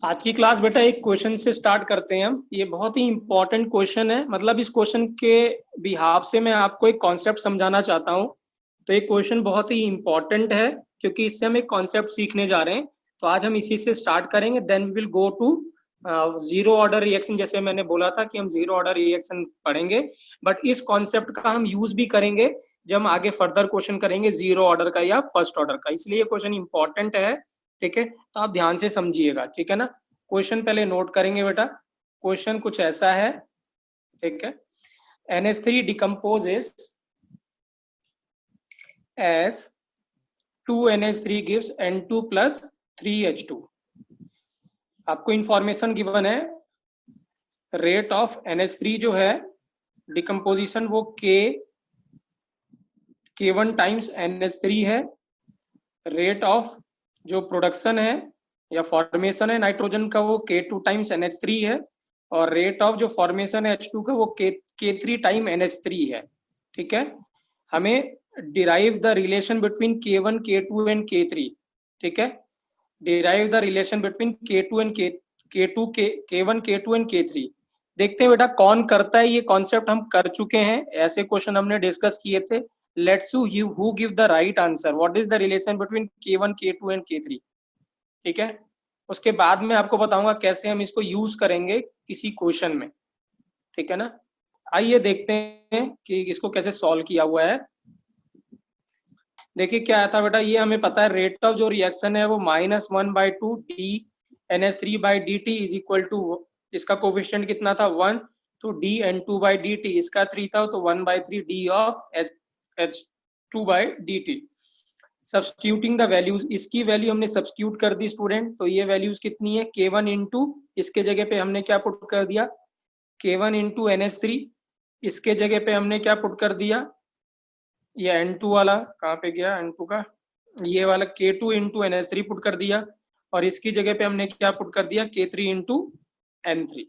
आज की क्लास बेटा एक क्वेश्चन से स्टार्ट करते हैं हम। ये बहुत ही इंपॉर्टेंट क्वेश्चन है, मतलब इस क्वेश्चन के बिहाफ से मैं आपको एक कॉन्सेप्ट समझाना चाहता हूँ। तो ये क्वेश्चन बहुत ही इंपॉर्टेंट है क्योंकि इससे हम एक कॉन्सेप्ट सीखने जा रहे हैं। तो आज हम इसी से स्टार्ट करेंगे, then we will go to zero order reaction. जैसे मैंने बोला था कि हम जीरो ऑर्डर रिएक्शन पढ़ेंगे, बट इस कॉन्सेप्ट का हम यूज भी करेंगे जब हम आगे फर्दर क्वेश्चन करेंगे जीरो ऑर्डर का या फर्स्ट ऑर्डर का। इसलिए ये क्वेश्चन इंपॉर्टेंट है। ठीक है, तो आप ध्यान से समझिएगा, ठीक है ना। क्वेश्चन पहले नोट करेंगे बेटा। क्वेश्चन कुछ ऐसा है, ठीक है। NH3 decomposes as 2NH3 gives N2 plus 3H2। आपको इंफॉर्मेशन गिवन है, रेट ऑफ NH3 जो है डिकम्पोजिशन वो K1 टाइम्स NH3 है। रेट ऑफ जो प्रोडक्शन है या फॉर्मेशन है नाइट्रोजन का वो K2 टाइम्स NH3 है, और रेट ऑफ जो फॉर्मेशन है H2 का वो K3 टाइम NH3 है। ठीक है, हमें derive the relation between K1 K2 and K3। ठीक है, derive the relation between K2 and K2 K1 K2 and K3। देखते हैं बेटा कौन करता है। ये कॉन्सेप्ट हम कर चुके हैं, ऐसे क्वेश्चन हमने डिस्कस किए थे। Let's see who give the right answer, what is the relation between K1 K2 and K3। ठीक है, उसके बाद में आपको बताऊंगा कैसे हम इसको यूज करेंगे किसी क्वेश्चन में। ठीक है ना, आइए देखते हैं कि इसको कैसे सॉल्व किया हुआ है। देखिए क्या था बेटा, ये हमें पता है रेट ऑफ जो रिएक्शन है वो -1/2 dNH3/dt इज इक्वल टू, इसका कोफिशिएंट कितना था 1, तो dN2/dt इसका 3 था, तो 1/3 d of H2/dt। Substituting the values, इसकी वैल्यू हमने सब्स्टिट्यूट कर दी स्टूडेंट। तो ये वैल्यूज कितनी है, K1 इंटू, इसके जगह पे हमने क्या पुट कर दिया, K1 इंटू NH3। इसके जगह पे हमने क्या पुट कर दिया, ये N2 वाला कहाँ पे गया, N2 का ये वाला K2 इंटू NH3 पुट कर दिया, और इसकी जगह पे हमने क्या पुट कर दिया, K3 इंटू N3।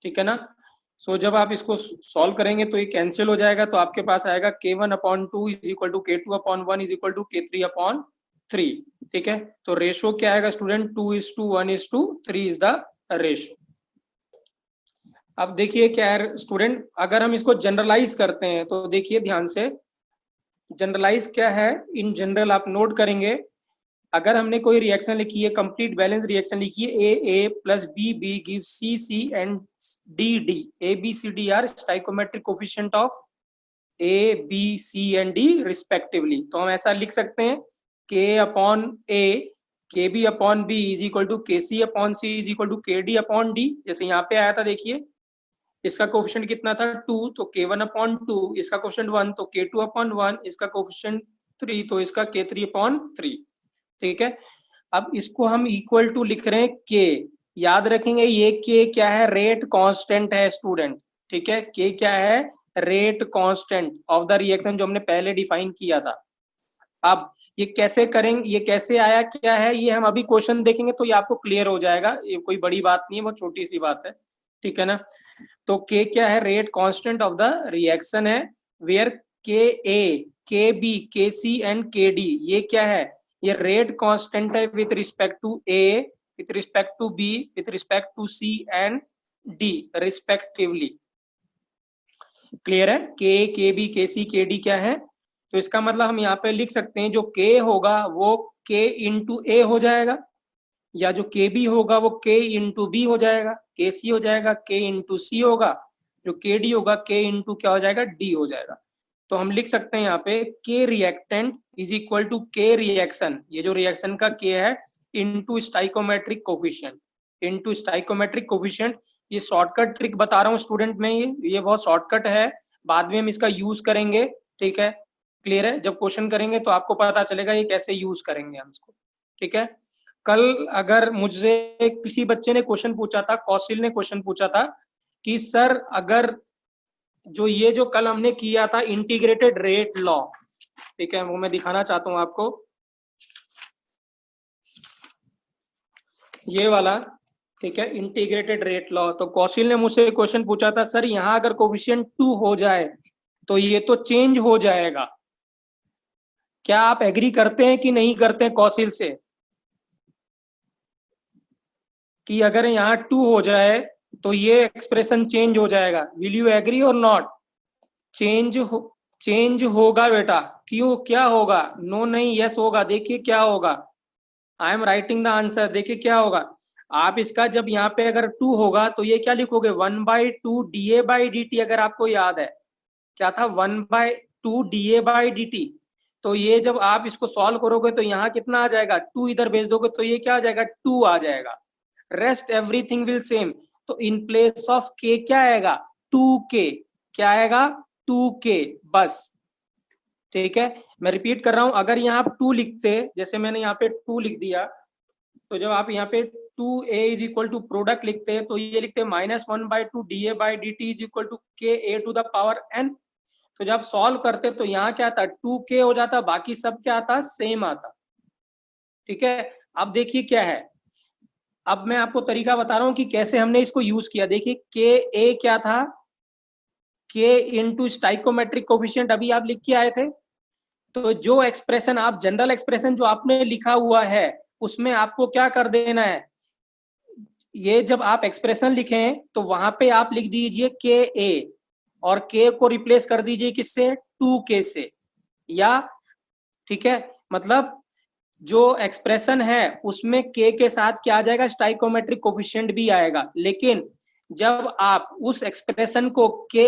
ठीक है ना। सो जब आप इसको सॉल्व करेंगे तो ये कैंसिल हो जाएगा, तो आपके पास आएगा K1/2 is equal to K2/1 is equal to K3/3। ठीक है, तो रेशो क्या आएगा स्टूडेंट, 2:1:3 इज द रेशो। अब देखिए क्या है स्टूडेंट, अगर हम इसको जनरलाइज करते हैं तो देखिए ध्यान से, जनरलाइज क्या है, इन जनरल आप नोट करेंगे। अगर हमने कोई रिएक्शन लिखी है, कंप्लीट बैलेंस रिएक्शन लिखी है, A plus B give C and D A B C D are stoichiometric coefficient of A B C and D respectively. तो हम ऐसा लिख सकते हैं K/A KB/B is equal to KC/C is equal to KD/D। जैसे यहाँ पे आया था, देखिए इसका कोफिशिएंट कितना था 2, तो K1/2, इसका कोफिशिएंट 1, तो K2/1, इसका कोफिशिएंट 3, तो इसका K3/3। ठीक है, अब इसको हम इक्वल टू लिख रहे हैं K। याद रखेंगे ये K क्या है, रेट कांस्टेंट है स्टूडेंट। ठीक है, K क्या है, rate constant of the reaction, जो हमने पहले डिफाइन किया था। अब ये कैसे करेंगे, ये कैसे आया क्या है, ये हम अभी क्वेश्चन देखेंगे तो ये आपको क्लियर हो जाएगा। ये कोई बड़ी बात नहीं है, बहुत छोटी सी बात है। ठीक है ना, तो K क्या है, rate constant of the reaction है, where KA KB KC and KD ये क्या है, ये रेट कांस्टेंट है with respect to A, with respect to B, with respect to C and D respectively. Clear है, K KB KC KD क्या है, तो इसका मतलब हम यहाँ पे लिख सकते हैं जो K होगा वो K इंटू A हो जाएगा, या जो KB होगा वो K इंटू B हो जाएगा, KC हो जाएगा K इंटू C होगा, जो KD होगा K इंटू क्या हो जाएगा, D हो जाएगा। तो हम लिख सकते हैं यहाँ पे K reactant is equal to K reaction, ये जो रिएक्शन का K है, into stoichiometric coefficient, into stoichiometric coefficient. ये शॉर्टकट ट्रिक बता रहा हूँ स्टूडेंट में, ये बहुत शॉर्टकट है, बाद में हम इसका यूज करेंगे। ठीक है, क्लियर है, जब क्वेश्चन करेंगे तो आपको पता चलेगा ये कैसे यूज करेंगे हम इसको। ठीक है, कल अगर मुझसे किसी बच्चे ने क्वेश्चन पूछा था, कौशिल ने क्वेश्चन पूछा था कि सर अगर जो ये जो कल हमने किया था इंटीग्रेटेड रेट लॉ, ठीक है, वो मैं दिखाना चाहता हूं आपको, ये वाला। ठीक है, इंटीग्रेटेड रेट लॉ। तो कौशिल ने मुझसे क्वेश्चन पूछा था, सर यहां अगर कोफिशिएंट 2 हो जाए तो ये तो चेंज हो जाएगा, क्या आप एग्री करते हैं कि नहीं करते हैं कौशिल से, कि अगर यहाँ 2 हो जाए तो ये एक्सप्रेशन चेंज हो जाएगा। विल यू एग्री और नॉट? चेंज होगा बेटा। क्यों, क्या होगा? नो नहीं, यस होगा। देखिए क्या होगा, I am writing the answer. देखिए क्या होगा, आप इसका जब यहाँ पे अगर 2 होगा तो ये क्या लिखोगे, 1/2 dA/dt। अगर आपको याद है क्या था, 1/2 dA/dt। तो ये जब आप इसको सॉल्व करोगे तो यहाँ कितना आ जाएगा, 2 इधर भेज दोगे तो ये क्या आ जाएगा, 2 आ जाएगा। Rest everything will same. तो इन प्लेस ऑफ के क्या आएगा, 2k। क्या आएगा, 2k बस। ठीक है, मैं रिपीट कर रहा हूं, अगर यहाँ आप 2 लिखते, जैसे मैंने यहाँ पे 2 लिख दिया, तो जब आप यहाँ पे 2a is equal to product लिखते तो ये लिखते -1/2 dA/dt is equal to KA⁴n। तो जब सॉल्व करते तो यहाँ क्या आता, 2k हो जाता, बाकी सब क्या आता, सेम आता। ठीक है, अब देखिए क्या है, अब मैं आपको तरीका बता रहा हूँ कि कैसे हमने इसको यूज किया। देखिए Ka क्या था, K इंटू स्टाइकोमेट्रिक कोफिशिएंट अभी आप लिख के आए थे। तो जो एक्सप्रेशन आप, जनरल एक्सप्रेशन जो आपने लिखा हुआ है, उसमें आपको क्या कर देना है, ये जब आप एक्सप्रेशन लिखें तो वहां पे आप लिख दीजिए Ka और K को रिप्लेस कर दीजिए किससे, 2k से। या ठीक है, मतलब जो एक्सप्रेशन है उसमें K के साथ क्या आ जाएगा, स्टाइकोमेट्रिक कोफिशिएंट भी आएगा। लेकिन जब आप उस एक्सप्रेशन को Ka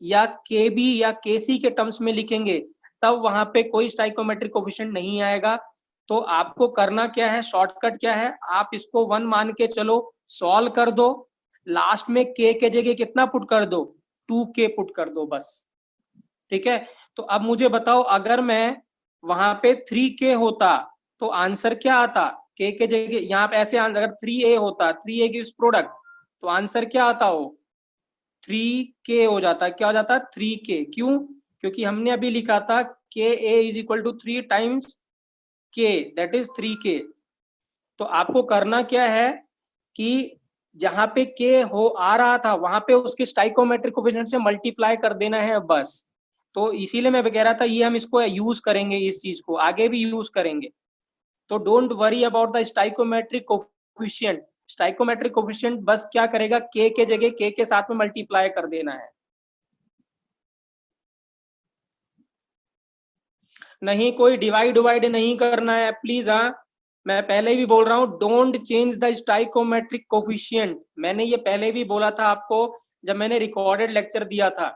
या Kb या Kc के टर्म्स में लिखेंगे तब वहां पे कोई स्टाइकोमेट्रिक कोफिशिएंट नहीं आएगा। तो आपको करना क्या है, शॉर्टकट क्या है, आप इसको 1 मान के चलो, सॉल्व कर दो, लास्ट में K के जगह कितना पुट कर दो, 2k पुट कर दो बस। ठीक है, तो अब मुझे बताओ, अगर मैं वहां पे 3k होता तो आंसर क्या आता, k के जगह यहाँ पे ऐसे आंसर, अगर 3a होता, 3a गिव्स प्रोडक्ट, तो आंसर क्या आता हो, 3k हो जाता। क्या हो जाता, 3k। क्यों, क्योंकि हमने अभी लिखा था Ka is equal to 3 times k, that is 3k। तो आपको करना क्या है कि जहां पे k हो आ रहा था वहां पे उसके स्टाइकोमेट्रिक कोफिशिएंट से मल्टीप्लाई कर देना है बस। तो इसीलिए मैं कह रहा था ये हम इसको यूज करेंगे, इस चीज को आगे भी यूज करेंगे। तो don't worry about the stoichiometric coefficient. Stoichiometric coefficient बस क्या करेगा, k के जगह k के साथ में मल्टीप्लाई कर देना है। नहीं, कोई डिवाइड नहीं करना है प्लीज। हाँ, मैं पहले भी बोल रहा हूँ, don't change the stoichiometric coefficient. मैंने ये पहले भी बोला था आपको जब मैंने रिकॉर्डेड लेक्चर दिया था।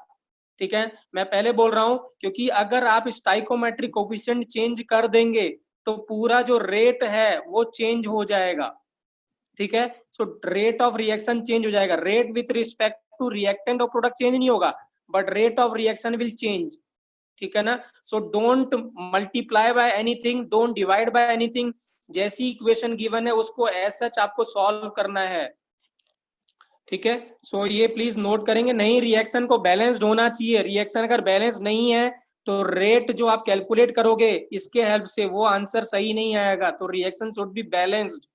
ठीक है, मैं पहले बोल रहा हूँ, क्योंकि अगर आप स्टाइकोमेट्रिक कोफिशिएंट चेंज कर देंगे तो पूरा जो रेट है वो चेंज हो जाएगा। ठीक है, so rate of reaction change हो जाएगा। Rate with respect to reactant और प्रोडक्ट चेंज नहीं होगा, but rate of reaction will change. ठीक है ना, so don't multiply by anything, don't divide by anything. जैसी इक्वेशन गिवन है उसको एज सच आपको सॉल्व करना है। ठीक है, सो ये प्लीज नोट करेंगे। नहीं, रिएक्शन को बैलेंस्ड होना चाहिए। रिएक्शन अगर बैलेंस नहीं है तो रेट जो आप कैलकुलेट करोगे इसके हेल्प से वो आंसर सही नहीं आएगा। तो reaction should be balanced,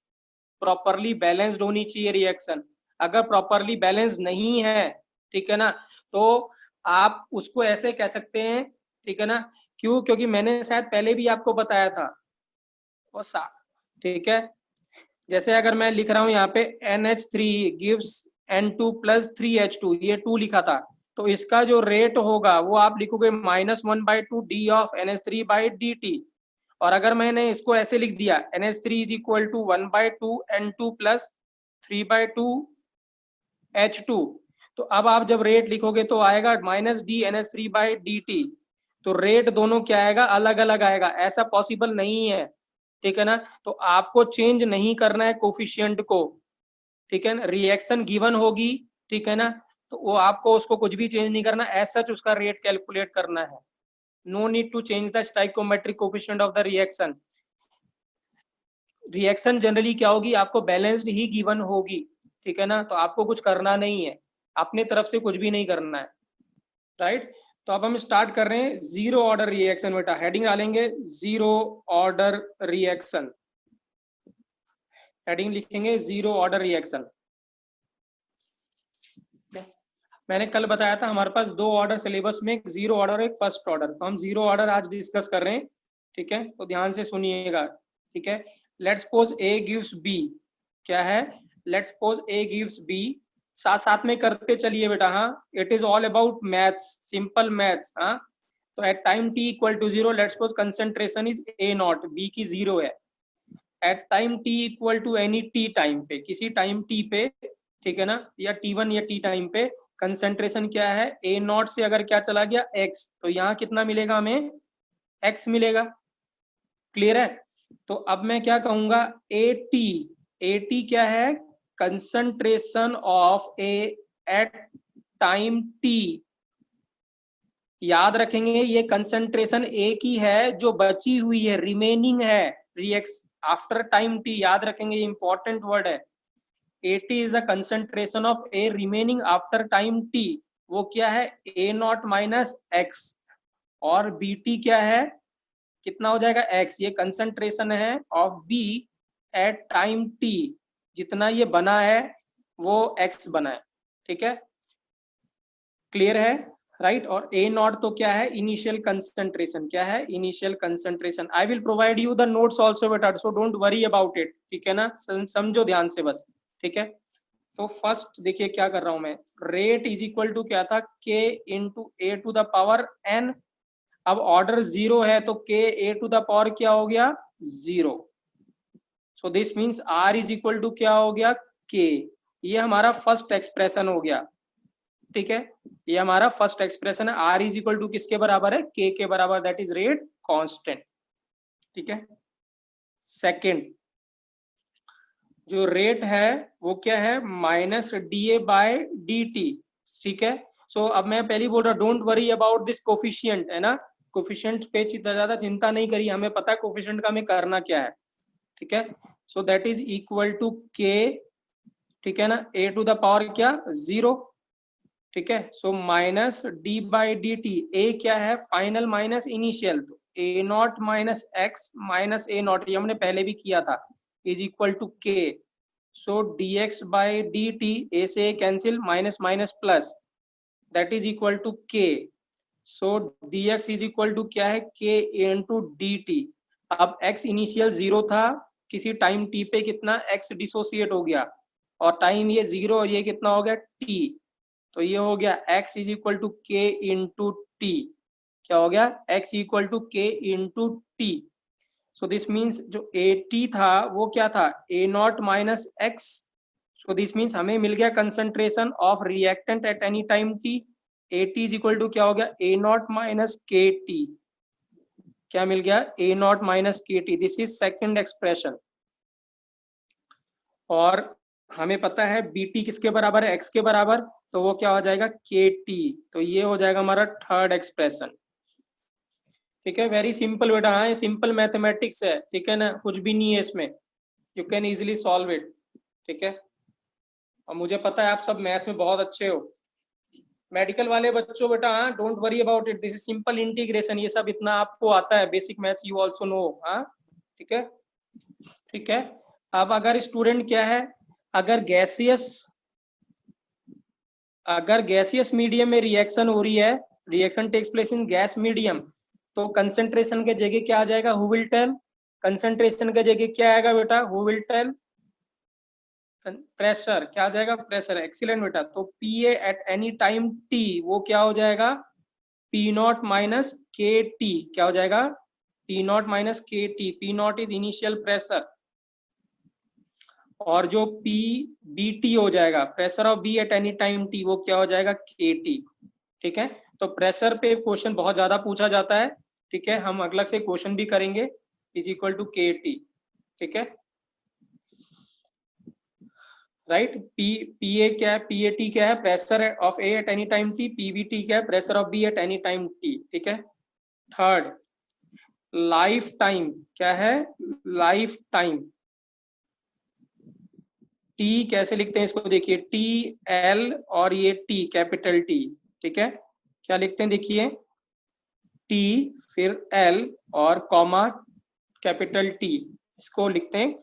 properly balanced होनी चाहिए रिएक्शन। अगर प्रॉपरली बैलेंस नहीं है, ठीक है ना, तो आप उसको ऐसे कह सकते हैं। ठीक है ना, क्यों, क्योंकि मैंने शायद पहले भी आपको बताया था। ठीक है, जैसे अगर मैं लिख रहा हूं यहाँ पे NH3 गिव्स N2 + 3H2, ये 2 लिखा था, तो इसका जो रेट होगा वो आप लिखोगे -1/2 d ऑफ NH3/dt। और अगर मैंने इसको ऐसे लिख दिया NH3 is equal to 1/2 N2 + 3/2 H2, तो अब आप जब रेट लिखोगे तो आएगा -d NH3/dt। तो रेट दोनों क्या आएगा, अलग अलग आएगा, ऐसा पॉसिबल नहीं है। ठीक है ना, तो आपको चेंज नहीं करना है कोफिशिएंट को। ठीक है ना, रिएक्शन गिवन होगी, ठीक है ना, तो वो आपको उसको कुछ भी चेंज नहीं करना, एज सच उसका रेट कैलकुलेट करना है। No need to change the stoichiometric coefficient of the reaction. Reaction generally क्या होगी, आपको बैलेंस्ड ही गिवन होगी। ठीक है ना, तो आपको कुछ करना नहीं है, अपने तरफ से कुछ भी नहीं करना है। राइट, तो अब हम स्टार्ट कर रहे हैं जीरो ऑर्डर रिएक्शन। बेटा हेडिंग डालेंगे जीरो ऑर्डर रिएक्शन, हेडिंग लिखेंगे जीरो ऑर्डर रिएक्शन। मैंने कल बताया था हमारे पास 2 ऑर्डर सिलेबस में, एक जीरो ऑर्डर एक फर्स्ट ऑर्डर, तो हम जीरो ऑर्डर आज डिस्कस कर रहे हैं। ठीक है, तो ध्यान से सुनिएगा। ठीक है, let's suppose A gives B, क्या है, let's suppose A gives B, साथ साथ में करते चलिए बेटा। हाँ, it is all about maths, simple maths. हाँ, तो at time t equal to 0 let's suppose concentration is A naught, B की 0 है। At time t equal to any t time पे, किसी टाइम t पे, ठीक है ना, या t1 या t टाइम पे कंसंट्रेशन क्या है, ए नॉट से अगर क्या चला गया x, तो यहाँ कितना मिलेगा हमें, x मिलेगा। क्लियर है? तो अब मैं क्या कहूंगा, AT क्या है, concentration of A at time t। याद रखेंगे ये कंसंट्रेशन ए की है जो बची हुई है, रिमेनिंग है, रिएक्स आफ्टर टाइम t। याद रखेंगे, इंपॉर्टेंट वर्ड है। AT is a concentration of A remaining after time t। वो क्या है, ए नॉट माइनस एक्स। और BT क्या है, कितना हो जाएगा, x। ये कंसंट्रेशन है of B at time t, जितना ये बना है वो x बना है। ठीक है, क्लियर है? राइट। और ए नॉट तो क्या है, इनिशियल कंसंट्रेशन। क्या है, initial concentration. I will provide you the notes also बेटा, so don't worry about it. ठीक है ना, समझो ध्यान से बस। ठीक है, तो फर्स्ट देखिए क्या कर रहा हूं मैं, रेट इज इक्वल टू क्या था, k into A to the power n। अब ऑर्डर 0 है तो k A to the power क्या हो गया, 0। So this means r is equal to क्या हो गया, k। ये हमारा फर्स्ट एक्सप्रेशन हो गया। ठीक है, ये हमारा फर्स्ट एक्सप्रेशन है। r इज इक्वल टू किसके बराबर है, k के बराबर, दैट इज रेट कांस्टेंट। ठीक है, सेकंड जो रेट है वो क्या है, माइनस DA बाय DT। ठीक है, सो अब मैं पहले बोल रहा हूँ, don't worry about this coefficient, है ना। कोफिशिएंट पे ज्यादा चिंता नहीं करी, हमें पता है कोफिशिएंट का हमें करना क्या है। ठीक है, so that is equal to k, ठीक है ना, ए टू द पावर क्या, 0। ठीक है, so minus d by d t. A क्या है, फाइनल माइनस इनिशियल, तो A naught minus x minus A naught, ये हमने पहले भी किया था, is equal to K. So d x by d t, A से कैंसिल, minus minus plus, that is equal to K. So d x is equal to क्या है, के इंटू डी टी। अब एक्स इनिशियल 0 था, किसी time T पे कितना x dissociate हो गया, और टाइम ये 0 और ये कितना हो गया टी, तो ये हो गया x is equal to k into t. क्या हो गया, x equal to k into t. So this means जो ए टी था वो क्या था, A naught minus x. So this means हमें मिल गया concentration of reactant at any time t. A t is equal to क्या हो गया, ए नॉट माइनस के टी। क्या मिल गया, ए नॉट माइनस के t. This is second expression. और हमें पता है बीटी किसके बराबर है, एक्स के बराबर, तो वो क्या हो जाएगा, के टी। तो ये हो जाएगा हमारा थर्ड एक्सप्रेशन। ठीक है, वेरी सिंपल बेटा। हाँ, ये सिंपल मैथमेटिक्स है। ठीक है ना, कुछ भी नहीं है इसमें, you can easily solve it. ठीक है, और मुझे पता है आप सब मैथ्स में बहुत अच्छे हो, मेडिकल वाले बच्चों बेटा। हाँ, don't worry about it, this is simple integration, ये सब इतना आपको आता है, basic maths you also know. हाँ, ठीक है। ठीक है, अब अगर स्टूडेंट क्या है, अगर गैसियस मीडियम में रिएक्शन हो रही है, reaction takes place in gas medium, तो कंसंट्रेशन के जगह क्या आ जाएगा, हु विल टेल। कंसंट्रेशन के जगह क्या आएगा बेटा, हु विल टेल। प्रेशर, क्या आ जाएगा, प्रेशर। एक्सीलेंट बेटा। तो PA at any time T वो क्या हो जाएगा, पी नॉट माइनस के टी। क्या हो जाएगा, पी नॉट माइनस के T. P not is initial pressure, और जो पी बी टी हो जाएगा, pressure of B at any time T, वो क्या हो जाएगा, के टी। ठीक है, तो प्रेशर पे क्वेश्चन बहुत ज्यादा पूछा जाता है। ठीक है, हम अगला से क्वेश्चन भी करेंगे, इज इक्वल टू के टी। ठीक है, राइट। पी ए क्या है, पी ए टी क्या है, pressure of A at any time T. P B T क्या है, pressure of B at any time T. ठीक है, थर्ड लाइफ टाइम। क्या है, लाइफ टाइम। टी कैसे लिखते हैं इसको, देखिए टी एल और ये टी कैपिटल टी। ठीक है, क्या लिखते हैं, देखिए टी फिर एल और कॉमा कैपिटल टी, इसको लिखते हैं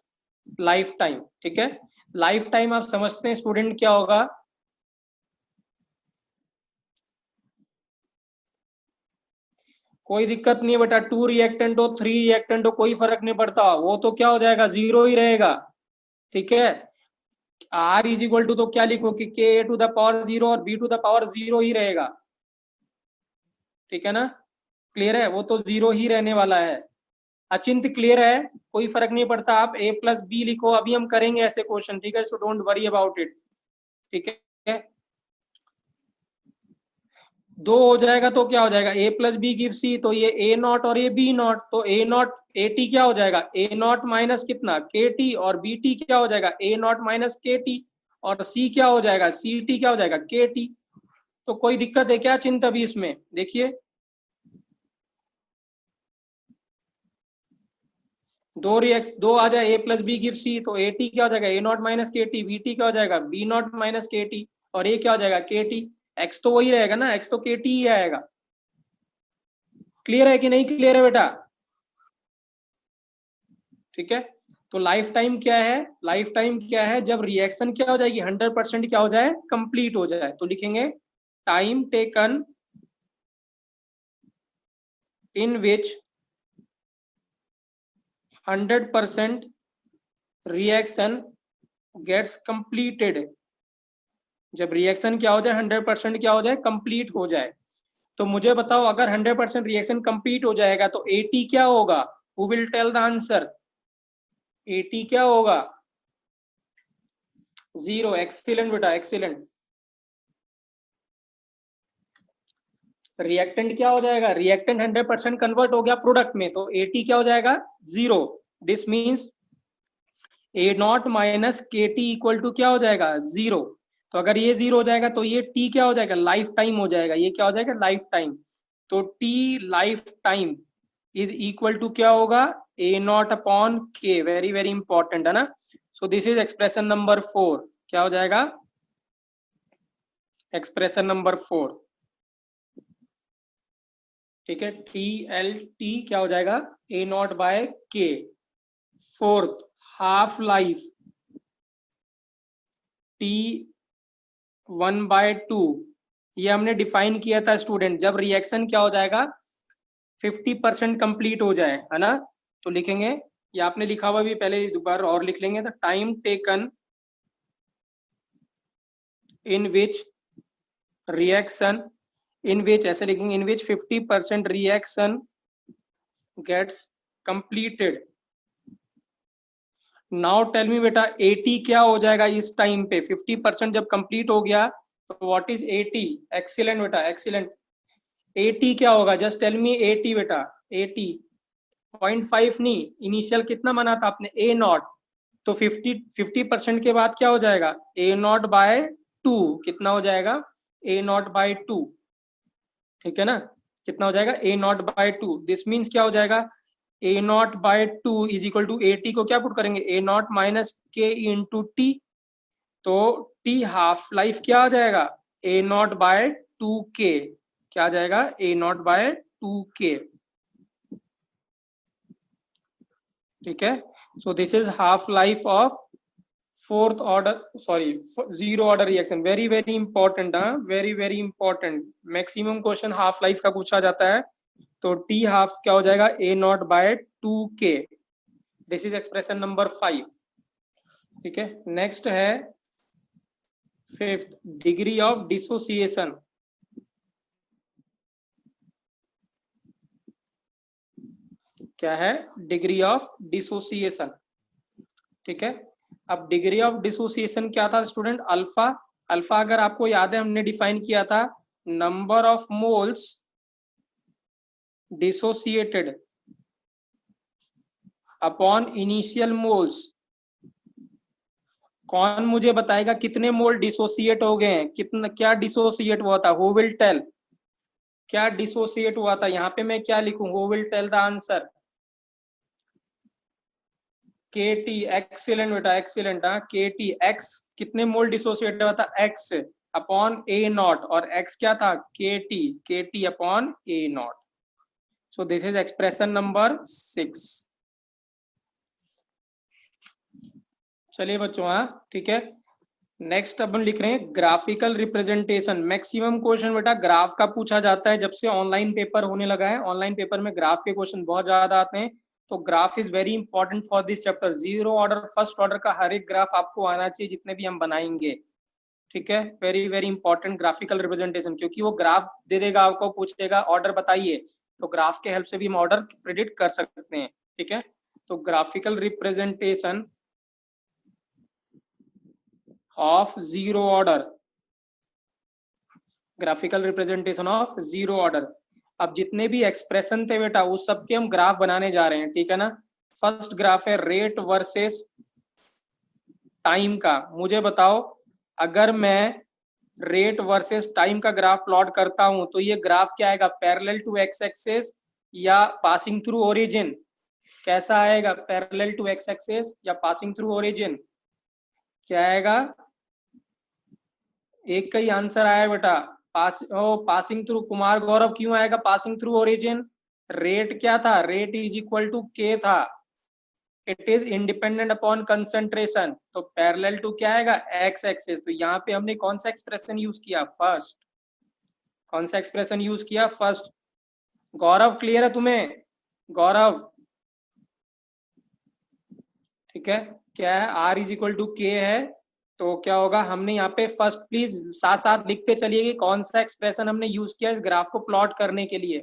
लाइफ टाइम। ठीक है, लाइफ टाइम आप समझते हैं स्टूडेंट क्या होगा, कोई दिक्कत नहीं है बेटा, 2 रिएक्टेंट हो 3 रिएक्टेंट हो कोई फर्क नहीं पड़ता, वो तो क्या हो जाएगा, 0 ही रहेगा। ठीक है, r इज इक्वल टू तो क्या लिखो कि k टू द पावर 0 और b टू द पावर 0 ही रहेगा, ठीक है ना, क्लियर है, वो तो 0 ही रहने वाला है। अचिंत क्लियर है, कोई फर्क नहीं पड़ता, आप a प्लस बी लिखो, अभी हम करेंगे ऐसे क्वेश्चन, ठीक है, सो डोंट वरी अबाउट इट, ठीक है। दो हो जाएगा तो क्या हो जाएगा, a plus B give C, तो ये a नॉट और ये b नॉट, तो a नॉट ए टी क्या हो जाएगा, a नॉट माइनस कितना के टी, और बी टी क्या हो जाएगा a नॉट माइनस के टी, और c क्या हो जाएगा सी टी क्या हो जाएगा के टी। तो कोई दिक्कत है क्या चिंता अभी इसमें, देखिए दो आ जाए, a plus B give C, तो ए टी क्या हो जाएगा a नॉट माइनस के टी, बी टी क्या हो जाएगा b नॉट माइनस के टी, और a क्या हो जाएगा के टी। x तो वही रहेगा ना, x तो के टी ही आएगा। क्लियर है कि नहीं क्लियर है बेटा, ठीक है। तो लाइफ टाइम क्या है, लाइफ टाइम क्या है, जब रिएक्शन क्या हो जाएगी 100% क्या हो जाए, कंप्लीट हो जाए, तो लिखेंगे time taken in which 100% reaction gets completed. जब रिएक्शन क्या हो जाए 100% क्या हो जाए, कंप्लीट हो जाए। तो मुझे बताओ अगर 100% रिएक्शन कंप्लीट हो जाएगा तो एटी क्या होगा, who will tell the answer, A T क्या होगा, 0। एक्सीलेंट बेटा एक्सीलेंट। रिएक्टेंट क्या हो जाएगा, रिएक्टेंट 100% कन्वर्ट हो गया प्रोडक्ट में, तो एटी क्या हो जाएगा 0। This means A naught minus के टी इक्वल टू क्या हो जाएगा 0। तो अगर ये 0 हो जाएगा तो ये टी क्या हो जाएगा, लाइफ टाइम हो जाएगा, ये क्या हो जाएगा लाइफ टाइम। तो T life time is equal to क्या होगा, A naught upon K, very very important है ना। So this is expression number 4, क्या हो जाएगा एक्सप्रेशन नंबर 4, ठीक है। टी एल टी क्या हो जाएगा ए नॉट बाय के। फोर्थ हाफ लाइफ टी 1/2, ये हमने डिफाइन किया था स्टूडेंट, जब रिएक्शन क्या हो जाएगा 50% कंप्लीट हो जाए, है ना। तो लिखेंगे, ये आपने लिखा हुआ भी पहले, दोबारा और लिख लेंगे, तो time taken in which reaction, in which ऐसे लिखेंगे, in which 50% reaction gets completed. Now tell me बेटा 80 क्या हो जाएगा इस टाइम पे, 50% जब कंप्लीट हो गया तो व्हाट इज 80, एक्सीलेंट बेटा एक्सीलेंट। 80 क्या होगा, जस्ट टेल मी 80 बेटा, 80 0.5 नहीं, इनिशियल कितना माना था आपने ए नॉट, तो 50% के बाद क्या हो जाएगा ए नॉट बाय 2, कितना हो जाएगा ए नॉट बाय 2, ठीक है ना, कितना हो जाएगा A naught by 2। This means क्या हो जाएगा A naught by 2 is equal to A t को क्या पुट करेंगे ए नॉट माइनस के इंटू टी, तो टी हाफ लाइफ क्या आ जाएगा ए नॉट बाय 2k, क्या आ जाएगा ए नॉट बाय 2k, ठीक है। सो this is half life of fourth order, sorry zero order reaction, very very important, very very important, maximum question half life का पूछा जाता है। तो टी हाफ क्या हो जाएगा A naught by 2k, this is expression number 5, ठीक है। नेक्स्ट है फिफ्थ, डिग्री ऑफ डिसोसिएशन, क्या है डिग्री ऑफ डिसोसिएशन, ठीक है। अब डिग्री ऑफ डिसोसिएशन क्या था स्टूडेंट, अल्फा, अल्फा अगर आपको याद है हमने डिफाइन किया था number of moles dissociated upon initial moles. कौन मुझे बताएगा कितने मोल डिसोसिएट हो गए हैं, कितना क्या डिसोसिएट हुआ था, हु विल टेल, क्या डिसोसिएट हुआ था, यहाँ पे मैं क्या लिखूं, who will tell the answer, K T, excellent बेटा एक्सीलेंट, के टी, एक्स कितने मोल डिसोसिएट हुआ था एक्स अपॉन ए नॉट, और एक्स क्या था K T upon A naught. So this is expression number 6। चलिए बच्चों, हाँ ठीक है। नेक्स्ट अपन लिख रहे हैं ग्राफिकल रिप्रेजेंटेशन, मैक्सिमम क्वेश्चन बेटा ग्राफ का पूछा जाता है, जब से ऑनलाइन पेपर होने लगा है, ऑनलाइन पेपर में ग्राफ के क्वेश्चन बहुत ज्यादा आते हैं। तो graph is very important for this chapter. Zero order first order का हर एक ग्राफ आपको आना चाहिए जितने भी हम बनाएंगे, ठीक है। Very very important graphical representation, क्योंकि वो ग्राफ दे देगा आपको, पूछेगा ऑर्डर बताइए, तो ग्राफ के हेल्प से भी हम ऑर्डर प्रेडिक्ट कर सकते हैं, ठीक है। तो graphical representation of zero order, graphical representation of zero order. अब जितने भी एक्सप्रेशन थे बेटा उस सबके हम ग्राफ बनाने जा रहे हैं, ठीक है ना। फर्स्ट ग्राफ है रेट वर्सेस टाइम का। मुझे बताओ अगर मैं रेट वर्सेस टाइम का ग्राफ प्लॉट करता हूं तो ये ग्राफ क्या आएगा, पैरेलल टू एक्स एक्सिस या पासिंग थ्रू ओरिजिन? कैसा आएगा, पैरेलल टू एक्स एक्सिस या पासिंग थ्रू ओरिजिन? क्या आएगा? एक का ही आंसर आया बेटा, पासिंग थ्रू। कुमार गौरव क्यों आएगा पासिंग थ्रू ओरिजिन? रेट क्या था, रेट इज इक्वल टू के था, it is independent upon concentration, तो पैरेलल टू क्या आएगा, एक्स एक्सिस। तो यहाँ पे हमने कौन सा एक्सप्रेशन यूज किया, फर्स्ट। कौन सा एक्सप्रेशन यूज किया, फर्स्ट। गौरव क्लियर है तुम्हें, गौरव? ठीक है, क्या है, आर इज इक्वल टू के है, तो क्या होगा, हमने यहाँ पे फर्स्ट, प्लीज साथ साथ लिखते चलिए कि कौन सा एक्सप्रेशन हमने यूज किया इस ग्राफ को प्लॉट करने के लिए,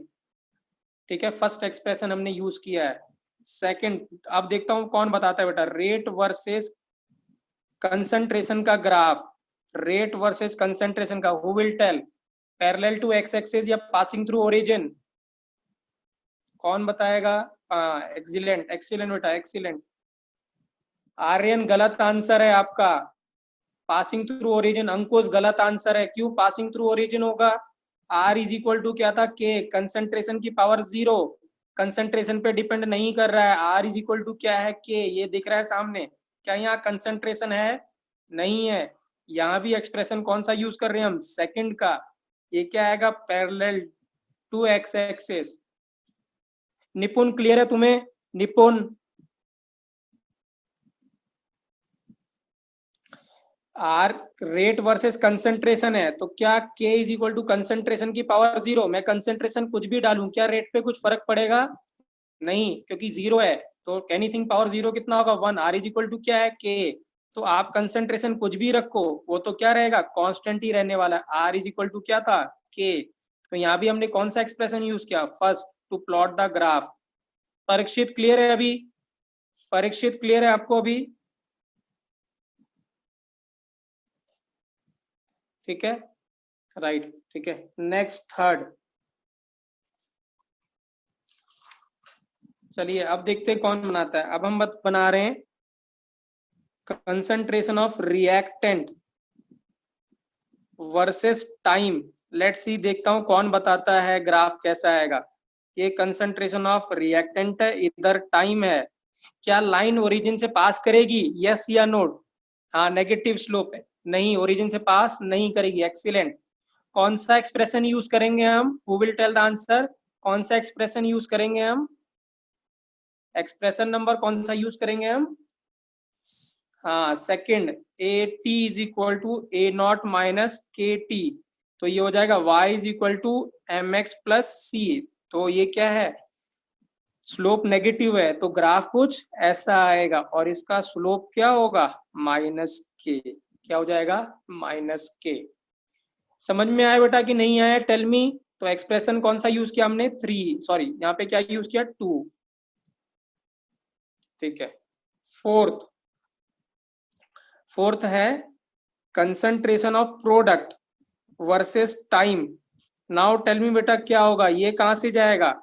ठीक है। फर्स्ट एक्सप्रेशन हमने यूज किया है। सेकंड, अब देखता हूं कौन बताता है बेटा, रेट वर्सेस कंसंट्रेशन का ग्राफ, रेट वर्सेस कंसंट्रेशन का, who will tell, parallel to X axis या पासिंग थ्रू ओरिजिन? कौन बताएगा? एक्सीलेंट एक्सीलेंट बेटा, एक्सीलेंट। आर्यन गलत आंसर है आपका, पासिंग थ्रू ओरिजिन। अंकुश गलत आंसर है, क्यों पासिंग थ्रू ओरिजिन होगा? आर इज इक्वल टू क्या था, के, कंसंट्रेशन की पावर जीरो, कंसंट्रेशन पे डिपेंड नहीं कर रहा है। आर इज इक्वल टू क्या है, के, ये दिख रहा है सामने। क्या यहाँ कंसंट्रेशन है? नहीं है। यहाँ भी एक्सप्रेशन कौन सा यूज कर रहे हैं हम, सेकंड का। ये क्या आएगा, पैरेलल टू एक्स एक्सिस। निपुण क्लियर है तुम्हें, निपुण? आर रेट वर्सेस कंसंट्रेशन है, तो क्या के इज इक्वल टू कंसंट्रेशन की पावर जीरो। मैं कंसंट्रेशन कुछ भी डालूं, क्या रेट पे कुछ फर्क पड़ेगा? नहीं, क्योंकि जीरो है, तो एनीथिंग पावर जीरो कितना होगा, one. R is equal to क्या है, के। तो आप कंसंट्रेशन कुछ भी रखो वो तो क्या रहेगा, कांस्टेंट ही रहने वाला है। आर इज इक्वल टू क्या था, के। तो यहाँ भी हमने कौन सा एक्सप्रेशन यूज किया, first, to plot the graph. Parikshit clear है अभी? परीक्षित क्लियर है आपको अभी? ठीक है, राइट, ठीक है। नेक्स्ट, थर्ड, चलिए अब देखते हैं कौन बनाता है। अब हम बना रहे हैं concentration of reactant versus time. Let's see, देखता हूं कौन बताता है, ग्राफ कैसा आएगा। ये कंसंट्रेशन ऑफ रिएक्टेंट है, इधर टाइम है। क्या लाइन ओरिजिन से पास करेगी, यस या नो? हाँ, नेगेटिव स्लोप है, नहीं, ओरिजिन से पास नहीं करेगी, एक्सीलेंट। कौन सा एक्सप्रेशन यूज करेंगे हम, who will tell the answer? कौन सा एक्सप्रेशन यूज करेंगे हम, एक्सप्रेशन नंबर कौन सा यूज करेंगे हम? हाँ, second, A t is equal to A naught minus के टी, तो ये हो जाएगा y is equal to M x plus c. तो ये क्या है, स्लोप नेगेटिव है, तो ग्राफ कुछ ऐसा आएगा, और इसका स्लोप क्या होगा, माइनस के। क्या हो जाएगा, माइनस के। समझ में आया बेटा कि नहीं आया, टेल मी। तो एक्सप्रेशन कौन सा यूज किया हमने, थ्री, सॉरी यहाँ पे क्या यूज किया, टू, ठीक है। फोर्थ, फोर्थ है concentration of product versus time. Now tell me बेटा क्या होगा, ये कहां से जाएगा,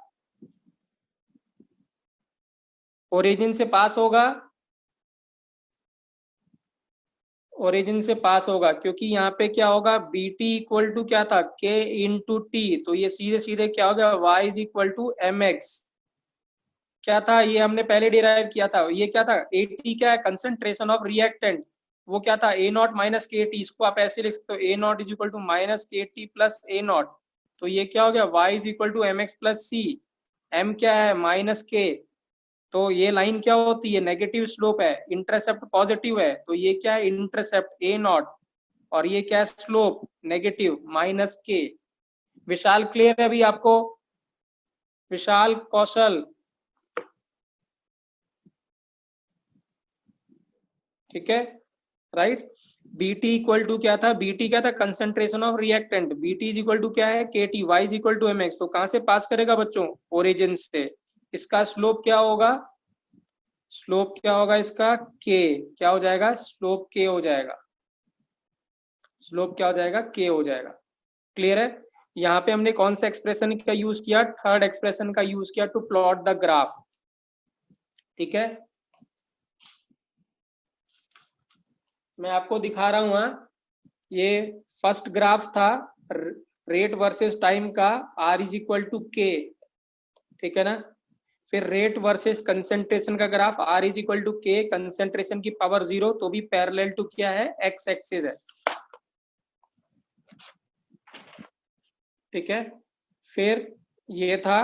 ओरिजिन से पास होगा, ओरिजिन से पास होगा, क्योंकि यहाँ पे क्या होगा, बी टी इक्वल टू क्या था, के इंटू टी, तो ये सीधे सीधे क्या हो गया, Y is equal to M X. क्या था, ये हमने पहले डिराइव किया था, ये क्या था, ए टी क्या है, कंसंट्रेशन ऑफ रिएक्टेंट, वो क्या था, ए नॉट माइनस के टी। इसको आप ऐसे लिख सकते हो, A naught is equal to minus के टी प्लस ए नॉट। तो ये क्या हो गया, Y is equal to M x plus c. M क्या है, माइनस के, तो ये लाइन क्या होती है, नेगेटिव स्लोप है, इंटरसेप्ट पॉजिटिव है, तो ये क्या है, इंटरसेप्ट ए नॉट, और ये क्या है, स्लोप नेगेटिव माइनस के। विशाल क्लियर है अभी आपको, विशाल, कौशल? ठीक है, राइट। बीटी इक्वल टू क्या था, बीटी क्या था, concentration of reactant, BT is equal to क्या है, KT, y is equal to MX. तो कहां से पास करेगा बच्चों, ओरिजिन से। इसका स्लोप क्या होगा, स्लोप क्या होगा इसका, के, क्या हो जाएगा, स्लोप के हो जाएगा, स्लोप क्या हो जाएगा, के हो जाएगा। क्लियर है। यहाँ पे हमने कौन सा एक्सप्रेशन का यूज किया, थर्ड एक्सप्रेशन का यूज किया टू प्लॉट द ग्राफ। ठीक है, मैं आपको दिखा रहा हूँ। ये फर्स्ट ग्राफ था रेट वर्सेस टाइम का, R is equal to K, ठीक है ना। फिर रेट वर्सेस कंसेंट्रेशन का graph, R is equal to K, concentration की पावर 0, तो भी पैरेलल टू क्या है, एक्स एक्सिस है। ठीक है, फिर ये था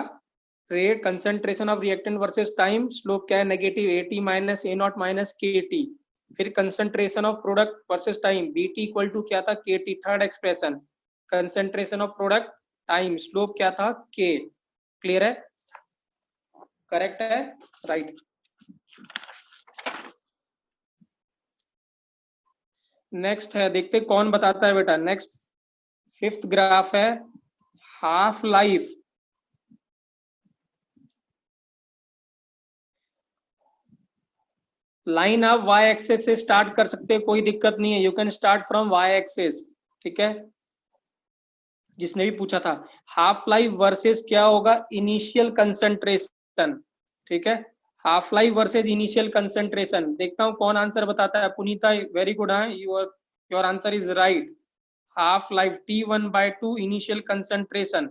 rate concentration of reactant versus time, slope क्या है, negative A T minus A naught minus के टी। फिर concentration of product versus time, B T equal to क्या था, K T, third expression. Concentration of product time, slope क्या था, के। Clear है, करेक्ट है, राइट। नेक्स्ट है, देखते कौन बताता है बेटा। नेक्स्ट फिफ्थ ग्राफ है, हाफ लाइफ। लाइन आप वाई एक्सेस से स्टार्ट कर सकते हैं, कोई दिक्कत नहीं है, you can start from Y axis. ठीक है, जिसने भी पूछा था, हाफ लाइफ वर्सेस क्या होगा, इनिशियल कंसंट्रेशन। ठीक है, half life versus initial concentration. देखता हूं कौन आंसर बताता है। पुनीता, वेरी गुड, हाँ, your answer is right. Half life T1/2 initial concentration.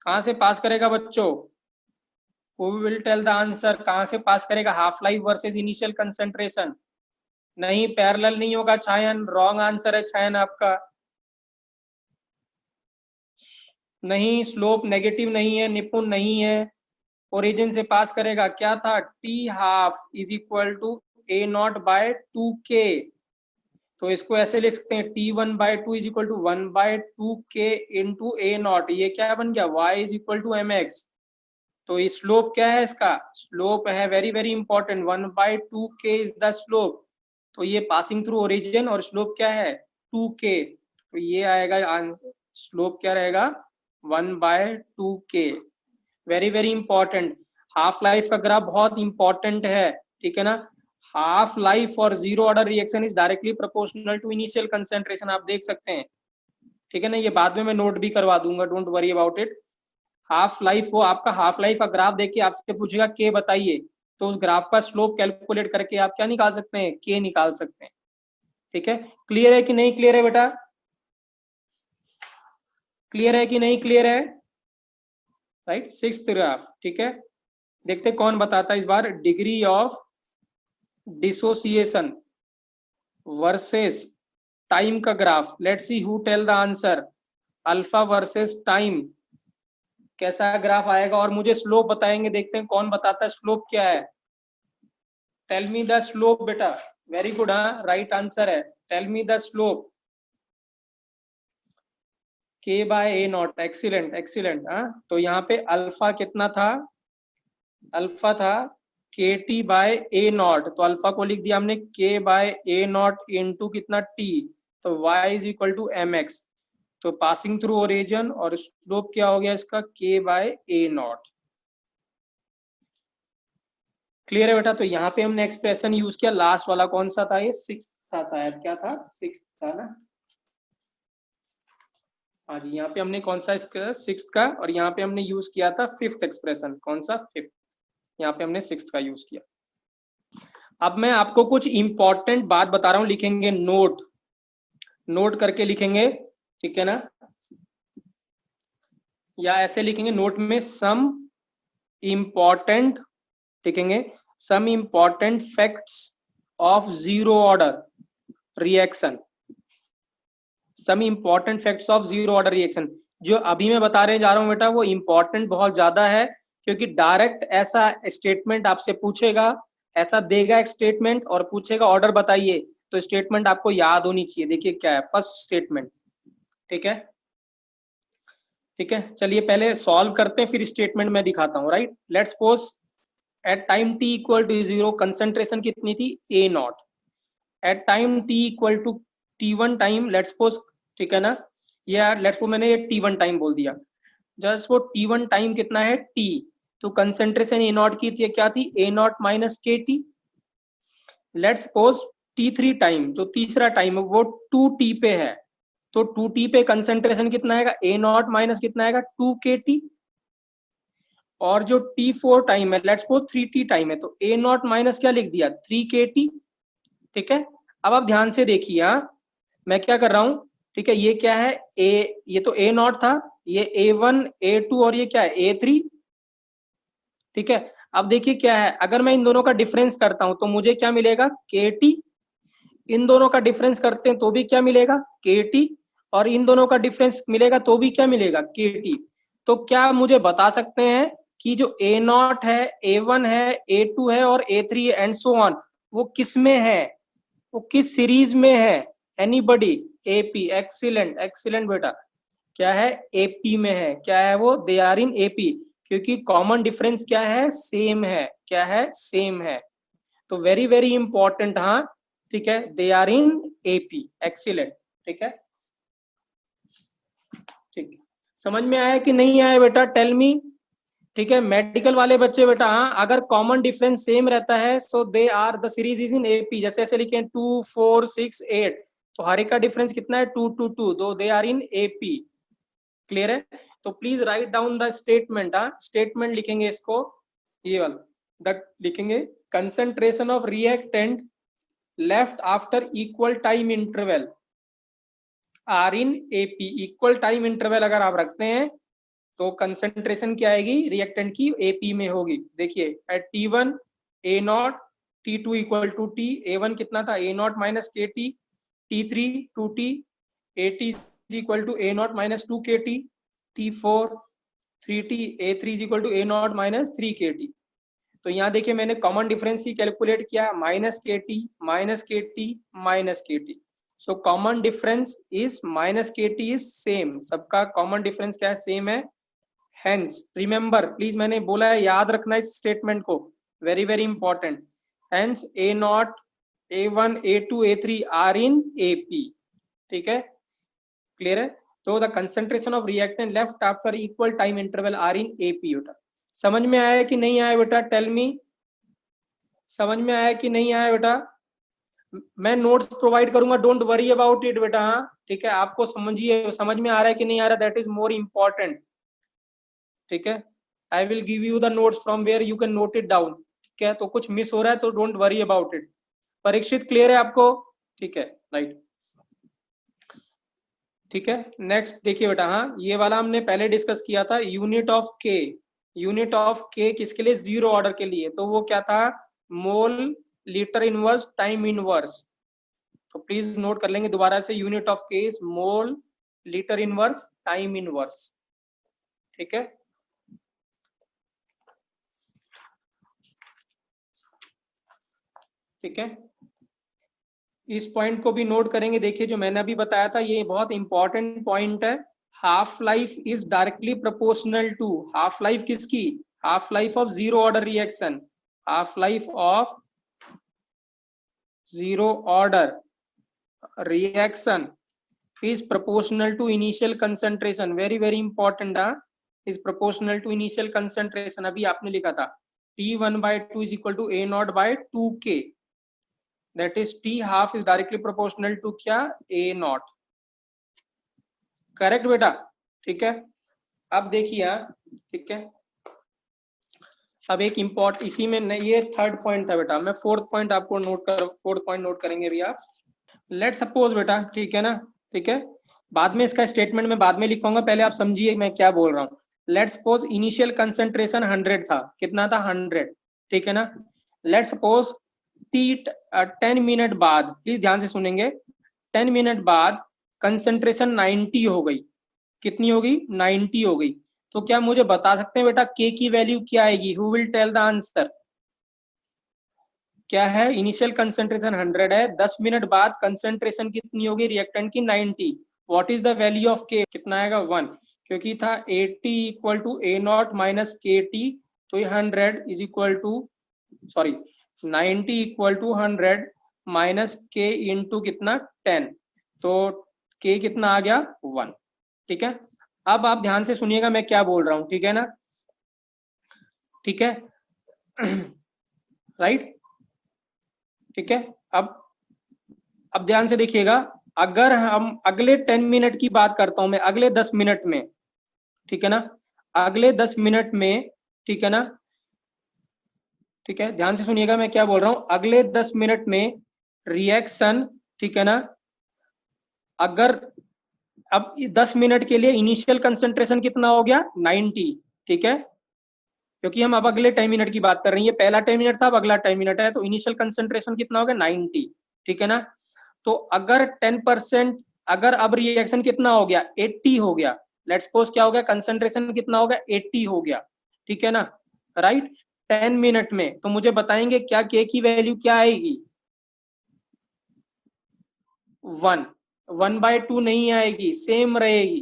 कहां से पास करेगा बच्चों, who will tell the answer, कहां से पास करेगा, half life versus initial concentration. नहीं, पैरेलल नहीं होगा छायन, रॉन्ग आंसर है छायन आपका। नहीं, स्लोप नेगेटिव नहीं है, निपुण नहीं है, ओरिजिन से पास करेगा। क्या था, T half is equal to A naught by 2k। तो इसको ऐसे लिख सकते हैं, T1/2 is equal to 1/2k into A naught. ये क्या बन गया, y is equal to mx। तो ये स्लोप क्या है इसका, स्लोप है very very important, 1/2k is the slope. तो ये पासिंग थ्रू ओरिजिन, और स्लोप क्या है, 2k। तो ये आएगा आंसर, स्लोप क्या रहेगा, 1/2k। Very very important. Half life का ग्राफ बहुत इंपॉर्टेंट है, ठीक है ना। हाफ लाइफ और zero order reaction is directly proportional to initial concentration, आप देख सकते हैं। ठीक है ना, ये बाद में मैं नोट भी करवा दूंगा, don't worry about it. Half life हो आपका, हाफ लाइफ का ग्राफ देखिए, आपसे पूछेगा के बताइए, तो उस ग्राफ का स्लोप कैलकुलेट करके आप क्या निकाल सकते हैं, के निकाल सकते हैं। ठीक है, क्लियर है कि नहीं क्लियर है बेटा, क्लियर है कि नहीं क्लियर है, राइट। सिक्स्थ ग्राफ, ठीक है, देखते कौन बताता है इस बार। Degree of dissociation versus time का graph, let's see who tell the answer. Alpha versus time, कैसा ग्राफ आएगा, और मुझे स्लोप बताएंगे, देखते हैं कौन बताता है स्लोप क्या है। टेल मी द स्लोप बेटा, वेरी गुड, हाँ, राइट आंसर है। Tell me the slope, k/a0, excellent excellent. हाँ, तो यहाँ पे अल्फा कितना था, अल्फा था KT/a0, तो अल्फा को लिख दिया हमने k/a0 इंटू कितना t, तो y is equal to mx। तो पासिंग थ्रू ओरिजिन, और स्लोप क्या हो गया इसका, k/a0। क्लियर है बेटा। तो यहाँ पे हमने एक्सप्रेशन यूज किया, लास्ट वाला कौन सा था, ये सिक्स था शायद, क्या था, सिक्स था ना। हाँ जी, यहाँ पे हमने कौन सा इसका, सिक्स का, और यहाँ पे हमने यूज किया था फिफ्थ एक्सप्रेशन, कौन सा, फिफ्थ। यहाँ पे हमने सिक्स का यूज किया। अब मैं आपको कुछ इंपॉर्टेंट बात बता रहा हूँ, लिखेंगे नोट, नोट करके लिखेंगे, ठीक है ना, या ऐसे लिखेंगे नोट में, सम इंपॉर्टेंट, लिखेंगे some important facts of zero order reaction, some important facts of zero order reaction. जो अभी मैं बताने जा रहा हूं बेटा, वो इंपॉर्टेंट बहुत ज्यादा है, क्योंकि डायरेक्ट ऐसा स्टेटमेंट आपसे पूछेगा, ऐसा देगा एक स्टेटमेंट और पूछेगा ऑर्डर बताइए, तो स्टेटमेंट आपको याद होनी चाहिए। देखिए क्या है फर्स्ट स्टेटमेंट, ठीक है, ठीक है। चलिए पहले सॉल्व करते हैं, फिर स्टेटमेंट में दिखाता हूं, right. Let's suppose at time t equal to 0 concentration कितनी थी, A0। At time T equal to T1 time, let's suppose, ठीक है ना, या लेट्स सपोज मैंने ये T1 टाइम बोल दिया, जस्ट वो T1 टाइम कितना है T, तो कंसेंट्रेशन ए नॉट की थी क्या थी, ए नॉट माइनस के T. Let's suppose T3 time, जो तीसरा टाइम है वो 2T पे है, तो 2T पे कंसेंट्रेशन कितना आएगा, ए नॉट माइनस कितना आएगा 2KT। और जो T4 टाइम है, लेट्स सपोज 3T टाइम है, तो ए नॉट माइनस क्या लिख दिया 3KT। ठीक है, अब आप ध्यान से देखिए, हाँ मैं क्या कर रहा हूं, ठीक है, ये क्या है ए, ये तो ए नॉट था, ये A1 A2 और ये क्या है A3। ठीक है, अब देखिए क्या है, अगर मैं इन दोनों का डिफरेंस करता हूं तो मुझे क्या मिलेगा KT, इन दोनों का डिफरेंस करते हैं तो भी क्या मिलेगा KT, और इन दोनों का डिफरेंस मिलेगा तो भी क्या मिलेगा KT। तो क्या मुझे बता सकते हैं कि जो ए नॉट है, A1 है, A2 है और A3 है एंड सो ऑन, वो किस में है, वो किस सीरीज में है, एनीबडी, AP, एक्सीलेंट एक्सीलेंट बेटा, क्या है AP में है, क्या है वो, दे आर इन AP, क्योंकि कॉमन डिफरेंस क्या है, सेम है, क्या है सेम है, तो वेरी वेरी इंपॉर्टेंट, हाँ ठीक है, they are in AP, excellent. ठीक है, ठीक, समझ में आया कि नहीं आया बेटा, टेल मी। ठीक है, मेडिकल वाले बच्चे बेटा, हाँ अगर कॉमन डिफरेंस सेम रहता है so they are the series is in AP, जैसे ऐसे लिखे 2 4 6 8, तो हर एक का डिफरेंस कितना है 2 2 2, दो they are in AP। Clear है, तो please write down the statement, हाँ स्टेटमेंट लिखेंगे इसको, ये वाला द लिखेंगे, concentration of reactant left after equal time interval are in AP। Equal time interval अगर आप रखते हैं तो कंसंट्रेशन क्या आएगी रिएक्टेंट की AP में होगी। देखिए at T1 A naught, T2 equal to T, A1 कितना था A naught minus KT, T3 2T, AT equal to A naught minus 2KT, T4 3T, A3 equal to A naught minus 3KT। तो यहाँ देखिए मैंने common difference ही calculate किया, minus KT minus KT minus KT, so common difference is minus KT is same, सबका common difference क्या है, same है। Hence, remember, प्लीज मैंने बोला है याद रखना इस स्टेटमेंट को, very very important. Hence, A naught, A1, A2, A3 are in AP। ठीक है, क्लियर है, तो the concentration of reactant left after equal time interval are in AP बेटा। समझ में आया कि नहीं आया बेटा, टेल मी, समझ में आया कि नहीं आया बेटा। मैं नोट्स प्रोवाइड करूंगा, डोंट वरी अबाउट इट बेटा, हाँ ठीक है, आपको समझिए समझ में आ रहा है कि नहीं आ रहा, दैट इज मोर इम्पोर्टेंट। ठीक है, I will give you the notes from where you can note it down. ठीक है, तो कुछ मिस हो रहा है तो don't worry about it. Parikshit clear है आपको, ठीक है राइट। ठीक है, नेक्स्ट देखिए बेटा, हाँ ये वाला हमने पहले डिस्कस किया था, यूनिट ऑफ के, यूनिट ऑफ के किसके लिए, जीरो ऑर्डर के लिए, तो वो क्या था, mole litre inverse time inverse. तो प्लीज नोट कर लेंगे दोबारा से, यूनिट ऑफ के is mole litre inverse time inverse. ठीक है, ठीक है, इस पॉइंट को भी नोट करेंगे। देखिए जो मैंने अभी बताया था ये बहुत इंपॉर्टेंट पॉइंट है, half life is directly proportional to, half life किसकी, half life of zero order reaction, half life of zero order reaction is proportional to initial concentration, very very important, is proportional to initial concentration. अभी आपने लिखा था T1/2 is equal to A naught by 2K, that is T half is directly proportional to क्या, A not. Correct बेटा, ठीक है, अब देखिए, ठीक है, अब एक इम्पोर्ट इसी में ये थर्ड पॉइंट था बेटा, मैं फोर्थ पॉइंट आपको नोट कर, फोर्थ पॉइंट नोट करेंगे अभी आप। लेट सपोज बेटा, ठीक है ना, ठीक है, बाद में इसका स्टेटमेंट में बाद में लिखूंगा, पहले आप समझिए मैं क्या बोल रहा हूँ। लेट सपोज इनिशियल कंसंट्रेशन 100 था, कितना था 100, ठीक है ना। लेट सपोज T 10 मिनट बाद, प्लीज ध्यान से सुनेंगे, 10 मिनट बाद कंसंट्रेशन 90 हो गई, कितनी होगी 90 हो गई, तो क्या मुझे बता सकते हैं बेटा के की वैल्यू क्या आएगी, who will tell the answer. क्या है, इनिशियल कंसंट्रेशन 100 है, 10 मिनट बाद कंसंट्रेशन कितनी होगी रिएक्टेंट की 90, what is the value of K, कितना आएगा 1, क्योंकि था 80 equal to A naught minus KT, तो ये 100 is equal to, sorry 90 equal to 100, minus के इंटू कितना 10, तो के कितना आ गया 1। ठीक है, अब आप ध्यान से सुनिएगा मैं क्या बोल रहा हूं, ठीक है ना, ठीक है राइट, ठीक है। अब ध्यान से देखिएगा, अगर हम अगले 10 मिनट की बात करता हूं मैं, अगले 10 मिनट में, ठीक है ना, अगले 10 मिनट में, ठीक है ना, ठीक है, ध्यान से सुनिएगा मैं क्या बोल रहा हूं, अगले 10 मिनट में रिएक्शन, ठीक है ना, अगर अब 10 मिनट के लिए इनिशियल कंसंट्रेशन कितना हो गया 90, ठीक है, क्योंकि हम अब अगले 10 मिनट की बात कर रहे हैं, ये पहला 10 मिनट था, अब अगला 10 मिनट है, तो इनिशियल कंसंट्रेशन कितना हो गया 90, ठीक है ना। तो अगर 10%, अगर अब रिएक्शन कितना हो गया 80 हो गया, लेट्स सपोज क्या हो गया, कंसंट्रेशन कितना हो गया 80 हो गया, ठीक है ना, राइट, 10 मिनट में, तो मुझे बताएंगे क्या के की वैल्यू क्या आएगी, 1/2 नहीं आएगी, सेम रहेगी,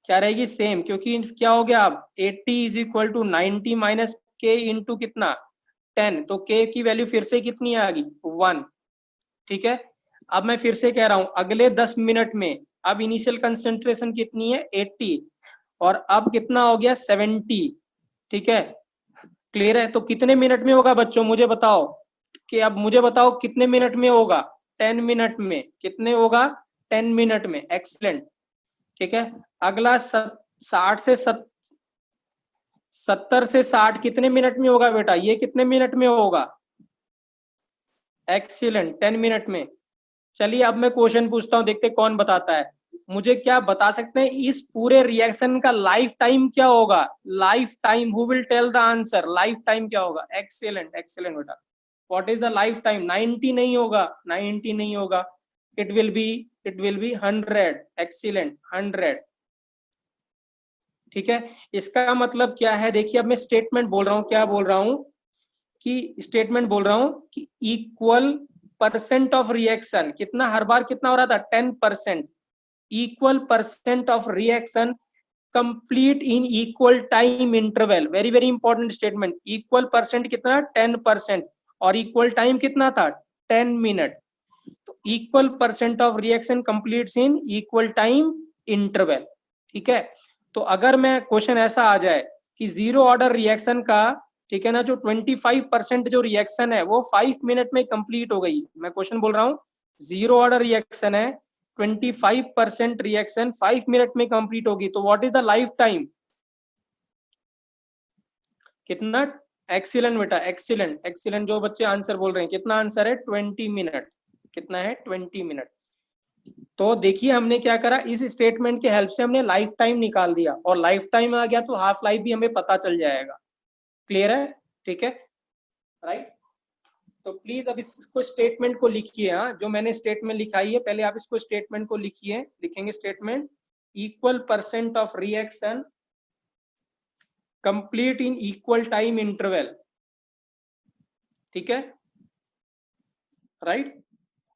क्या रहेगी सेम, क्योंकि क्या हो गया अब 80 इज इक्वल टू 90 माइनस के इंटू कितना 10, तो के की वैल्यू फिर से कितनी आ गई 1, ठीक है। अब मैं फिर से कह रहा हूं अगले 10 मिनट में, अब इनिशियल कंसंट्रेशन कितनी है 80 और अब कितना हो गया 70, ठीक है, क्लियर है। तो कितने मिनट में होगा बच्चों, मुझे बताओ, कि अब मुझे बताओ कितने मिनट में होगा, 10 मिनट में, कितने होगा 10 मिनट में, एक्सीलेंट, ठीक है। अगला 70 से 60 कितने मिनट में होगा बेटा, ये कितने मिनट में होगा, एक्सीलेंट 10 मिनट में। चलिए अब मैं क्वेश्चन पूछता हूं, देखते कौन बताता है, मुझे क्या बता सकते हैं इस पूरे रिएक्शन का लाइफ टाइम क्या होगा, life time, who will tell the answer, life time क्या होगा, एक्सीलेंट एक्सीलेंट बेटा, what is the life time, 90 नहीं होगा, 90 नहीं होगा, इट विल बी 100, एक्सीलेंट 100, ठीक है। इसका मतलब क्या है, देखिए अब मैं स्टेटमेंट बोल रहा हूं, क्या बोल रहा हूं कि स्टेटमेंट बोल रहा हूं कि इक्वल परसेंट ऑफ रिएक्शन, कितना हर बार कितना हो रहा था 10%, equal percent of reaction complete in equal time interval, very very important statement, equal percent कितना 10% और इक्वल टाइम कितना था 10 मिनट, तो equal percent of reaction completes in equal time interval, ठीक है। तो अगर मैं क्वेश्चन ऐसा आ जाए कि जीरो ऑर्डर रिएक्शन का, ठीक है ना, जो 25% जो रिएक्शन है वो 5 मिनट में कंप्लीट हो गई, मैं क्वेश्चन बोल रहा हूँ जीरो ऑर्डर रिएक्शन है, 25% रिएक्शन 5 मिनट में कंप्लीट होगी, तो what is the life time, कितना, एक्सीलेंट बेटा एक्सीलेंट एक्सीलेंट, जो बच्चे आंसर बोल रहे हैं कितना आंसर है 20 मिनट, कितना है 20 मिनट। तो देखिए हमने क्या करा, इस स्टेटमेंट के हेल्प से हमने लाइफ टाइम निकाल दिया, और लाइफ टाइम आ गया तो हाफ लाइफ भी हमें पता चल जाएगा, क्लियर है, ठीक है, राइट। तो प्लीज अब इसको स्टेटमेंट को लिखिए, हाँ, जो मैंने स्टेटमेंट लिखाई है पहले आप इसको स्टेटमेंट को लिखिए, लिखेंगे statement, equal percent of reaction complete in equal time interval, ठीक है, right.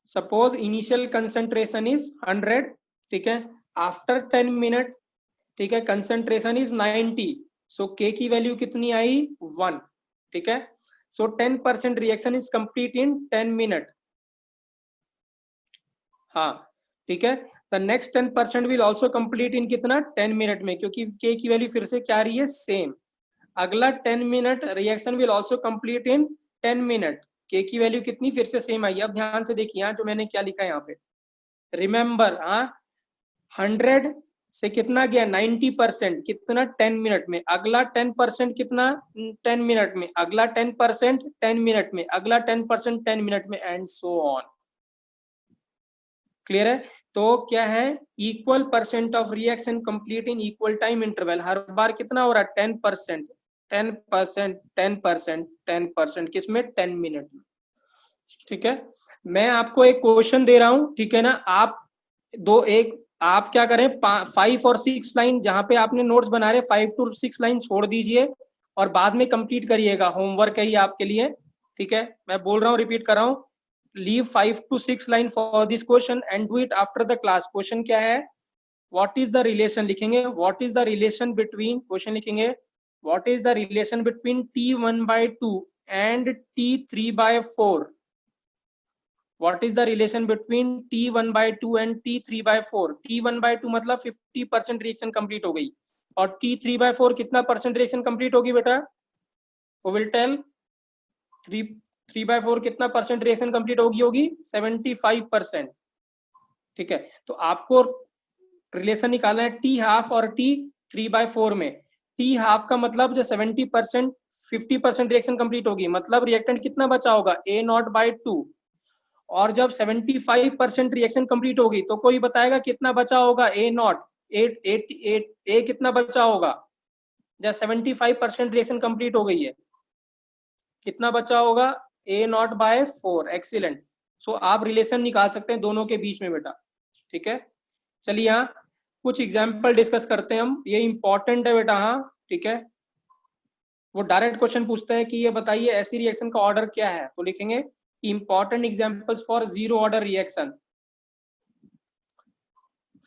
Suppose initial concentration is 100, ठीक है, आफ्टर 10 मिनट, ठीक है, कंसंट्रेशन इज 90, सो के की वैल्यू कितनी आई 1, ठीक है, सो 10% reaction is complete in 10 minute, हाँ, ठीक है। The next 10% will also complete in कितना 10 मिनट में, क्योंकि के की वैल्यू फिर से क्या आ रही है सेम, अगला 10 minute reaction will also complete in 10 minute, के की वैल्यू कितनी फिर से सेम आई। अब ध्यान से देखिए यहाँ जो मैंने क्या लिखा है यहाँ पे, रिमेंबर, हाँ, 100 से कितना गया 90%, कितना 10 मिनट में, अगला 10% कितना 10 मिनट में, अगला 10% 10 मिनट में, अगला 10% 10 मिनट में, एंड सो ऑन, क्लियर है। तो क्या है, equal percent of reaction complete in equal time interval, हर बार कितना हो रहा है 10%, 10%, 10%, 10%, किसमें 10 मिनट में, ठीक है। मैं आपको एक क्वेश्चन दे रहा हूं, ठीक है ना, आप आप क्या करें 5 और 6 लाइन जहां पे आपने नोट्स बना रहे 5 to 6 लाइन छोड़ दीजिए और बाद में कंप्लीट करिएगा, होमवर्क है ये आपके लिए, ठीक है। मैं बोल रहा हूँ, रिपीट कर रहा हूँ, leave 5 to 6 line for this question and do it after the class. Question क्या है, व्हाट इज द रिलेशन, लिखेंगे what is the relation between, question लिखेंगे what is the relation between T1/2 and T3/4, what is the relation between T1/2 and T3/4? T1/2 मतलब 50% reaction complete हो गई, और T3/4 कितना percent reaction complete होगी बेटा? वो विल टेल। 3/4 कितना परसेंट रिएक्शन कंप्लीट होगी 75%। ठीक है, तो आपको रिलेशन निकालना है टी हाफ और T3/4 में। टी हाफ का मतलब जो 70% 50% रिएक्शन कंप्लीट होगी, मतलब रिएक्टेंट कितना बचा होगा A0/2। और जब 75% रिएक्शन कंप्लीट होगी तो कोई बताएगा कितना बचा होगा A0, ए कितना बचा होगा जब 75% रिएक्शन कंप्लीट हो गई है, कितना बचा होगा A0/4। एक्सीलेंट। सो आप रिलेशन निकाल सकते हैं दोनों के बीच में बेटा। ठीक है, चलिए यहाँ कुछ एग्जाम्पल डिस्कस करते हैं हम, ये इंपॉर्टेंट है बेटा। हाँ ठीक है, वो डायरेक्ट क्वेश्चन पूछते हैं कि ये बताइए ऐसी रिएक्शन का ऑर्डर क्या है, तो लिखेंगे important examples for zero order reaction.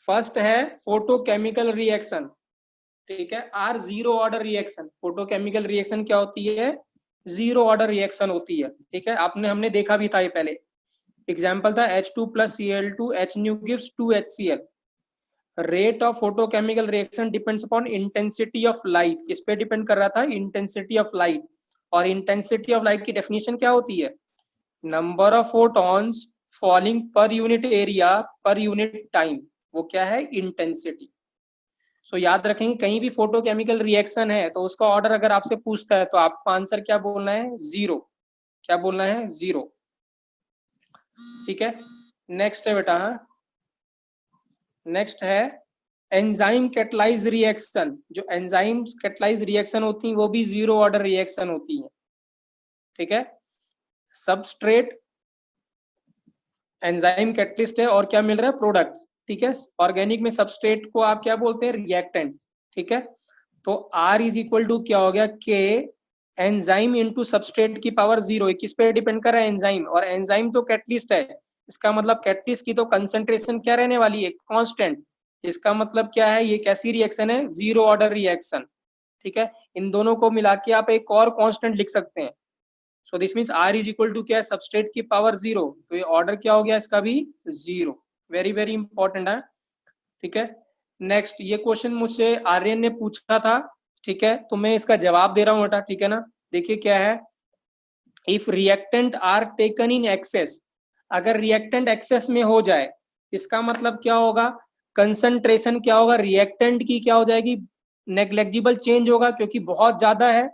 First है फोटोकेमिकल रिएक्शन। ठीक है, are zero order reaction. Photochemical reaction क्या होती है? जीरो ऑर्डर रिएक्शन होती है। ठीक है, आपने हमने देखा भी था ये पहले। एग्जाम्पल था H2 + Cl2 H nu gives 2HCl। Rate of photochemical reaction depends upon intensity of light. किस पे डिपेंड कर रहा था? Intensity of light. और इंटेंसिटी ऑफ लाइट की डेफिनेशन क्या होती है? Number of photons falling per unit area per unit time. वो क्या है? इंटेंसिटी। सो याद रखेंगे कहीं भी फोटोकेमिकल रिएक्शन है तो उसका ऑर्डर अगर आपसे पूछता है तो आपको आंसर क्या बोलना है? जीरो। क्या बोलना है? जीरो। ठीक है, नेक्स्ट है बेटा। नेक्स्ट है एंजाइम कैटलाइज रिएक्शन। जो एंजाइम कैटलाइज रिएक्शन होती है वो भी जीरो ऑर्डर रिएक्शन होती है। ठीक है, सबस्ट्रेट एंजाइम कैटलिस्ट है और क्या मिल रहा है? प्रोडक्ट। ठीक है, ऑर्गेनिक में सबस्ट्रेट को आप क्या बोलते हैं? रिएक्टेंट। ठीक है, तो R इज इक्वल टू क्या हो गया? K एंजाइम इंटू सबस्ट्रेट की पावर 0। किस पे डिपेंड कर रहा है? एंजाइम। और एंजाइम तो कैटलिस्ट है, इसका मतलब कैटलिस्ट की तो कंसंट्रेशन क्या रहने वाली है? कांस्टेंट। इसका मतलब क्या है? ये कैसी रिएक्शन है? Zero order reaction. ठीक है, इन दोनों को मिला के आप एक और कांस्टेंट लिख सकते हैं। So this means R is equal to क्या है? सबस्ट्रेट की पावर 0। तो ये ऑर्डर क्या हो गया इसका भी? 0। वेरी वेरी इंपॉर्टेंट है। ठीक है, नेक्स्ट ये क्वेश्चन मुझसे आर्यन ने पूछा था। ठीक है, तो मैं इसका जवाब दे रहा हूँ बेटा। ठीक है ना, देखिए क्या है। If reactant are taken in excess, अगर रिएक्टेंट एक्सेस में हो जाए इसका मतलब क्या होगा? कंसंट्रेशन क्या होगा? रिएक्टेंट की क्या हो जाएगी? नेग्लेक्जिबल चेंज होगा, क्योंकि बहुत ज्यादा है।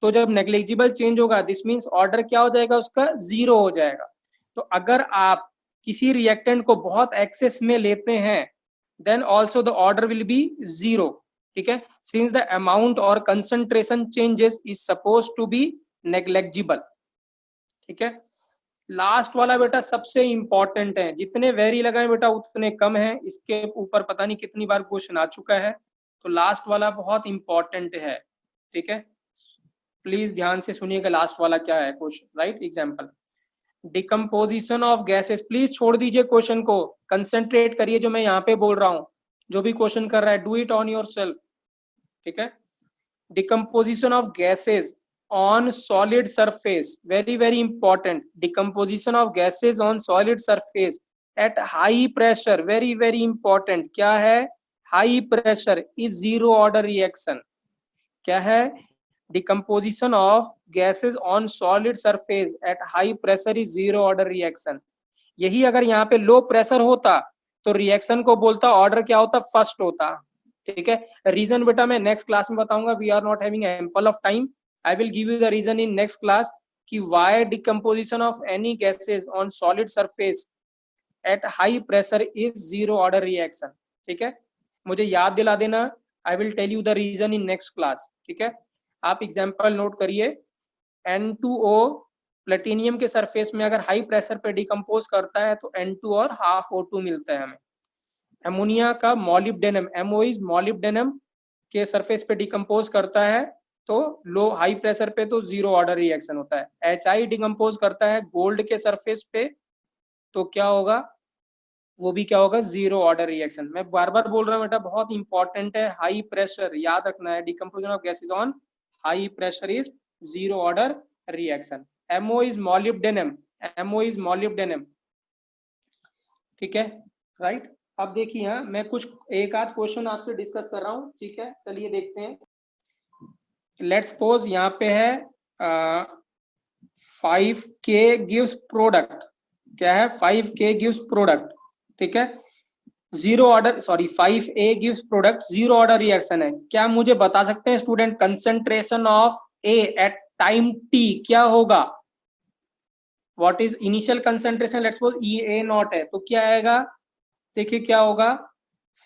तो जब नेग्लेक्जिबल चेंज होगा दिस मीन्स ऑर्डर क्या हो जाएगा? उसका जीरो हो जाएगा। तो अगर आप किसी रिएक्टेंट को बहुत एक्सेस में लेते हैं then also the order will be zero. ठीक है, since the amount or concentration changes is supposed to be negligible. ठीक है, लास्ट वाला बेटा सबसे इंपॉर्टेंट है। जितने वेरी लगाए बेटा उतने कम है, इसके ऊपर पता नहीं कितनी बार क्वेश्चन आ चुका है। तो लास्ट वाला बहुत इंपॉर्टेंट है। ठीक है, प्लीज ध्यान से सुनिएगा लास्ट वाला क्या है question. Right, example decomposition of gases. Please छोड़ दीजिए क्वेश्चन को, कंसेंट्रेट करिए जो मैं यहाँ पे बोल रहा हूँ। जो भी क्वेश्चन कर रहा है do it on your self. ठीक है, decomposition of gases on solid surface, very very important. Decomposition of gases on solid surface at high pressure, very very important. क्या है? High pressure is zero order reaction. क्या है? decomposition of gases on solid surface at high pressure is zero order reaction। यही अगर यहाँ पे low pressure होता तो रिएक्शन को बोलता ऑर्डर क्या होता? फर्स्ट होता। ठीक है, रीजन बेटा मैं नेक्स्ट क्लास में बताऊंगा। We are not having ample of time, I will give you the reason in next class कि why decomposition of any gases on solid surface at high pressure is zero order reaction. ठीक है, मुझे याद दिला देना, I will tell you the reason in next class. ठीक है, आप एग्जाम्पल नोट करिए। N2O प्लेटिनियम के सरफेस में अगर हाई प्रेशर पे डिकम्पोज करता है तो N2 और हाफ O2 मिलता है हमें। अमोनिया का मॉलिब्डेनम, MO इज मॉलिब्डेनम के सरफेस पे डिकम्पोज करता है तो लो हाई प्रेशर पे तो जीरो ऑर्डर रिएक्शन होता है। HI डिकम्पोज करता है गोल्ड के सरफेस पे तो क्या होगा? वो भी क्या होगा? Zero order reaction. मैं बार बार बोल रहा हूँ बेटा, बहुत इंपॉर्टेंट है। हाई प्रेशर याद रखना है। Decomposition of gases on high pressure is zero order reaction. MO is molybdenum, MO is molybdenum ठीक है, राइट। अब देखिए हाँ, मैं कुछ एक आध क्वेश्चन आपसे डिस्कस कर रहा हूँ, ठीक है, चलिए देखते हैं। लेट्स सपोज यहाँ पे है 5K गिव्स प्रोडक्ट, क्या है 5K गिव्स प्रोडक्ट, ठीक है, zero order, sorry 5A gives product, zero order reaction है। क्या मुझे बता सकते हैं student concentration of A at time T क्या होगा? What is initial concentration, let's suppose E A0 है, तो क्या आएगा, देखिए क्या होगा,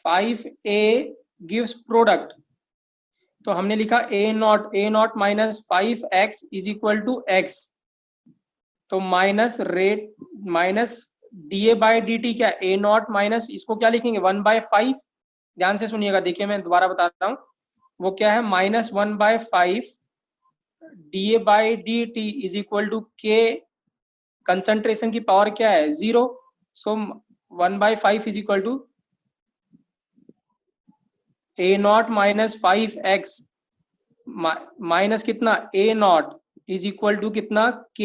5A गिव्स प्रोडक्ट, तो हमने लिखा A0 minus 5x is equal to x, तो माइनस रेट माइनस dA/dt क्या A0 माइनस इसको क्या लिखेंगे 1/5, ध्यान से सुनिएगा, देखिए मैं दोबारा बता रहा हूँ, वो क्या है minus 1/5 dA/dt is equal to K, कंसंट्रेशन की पावर क्या है 0, so 1/5 is equal to A0 minus 5x minus कितना A0 इज इक्वल टू कितना K,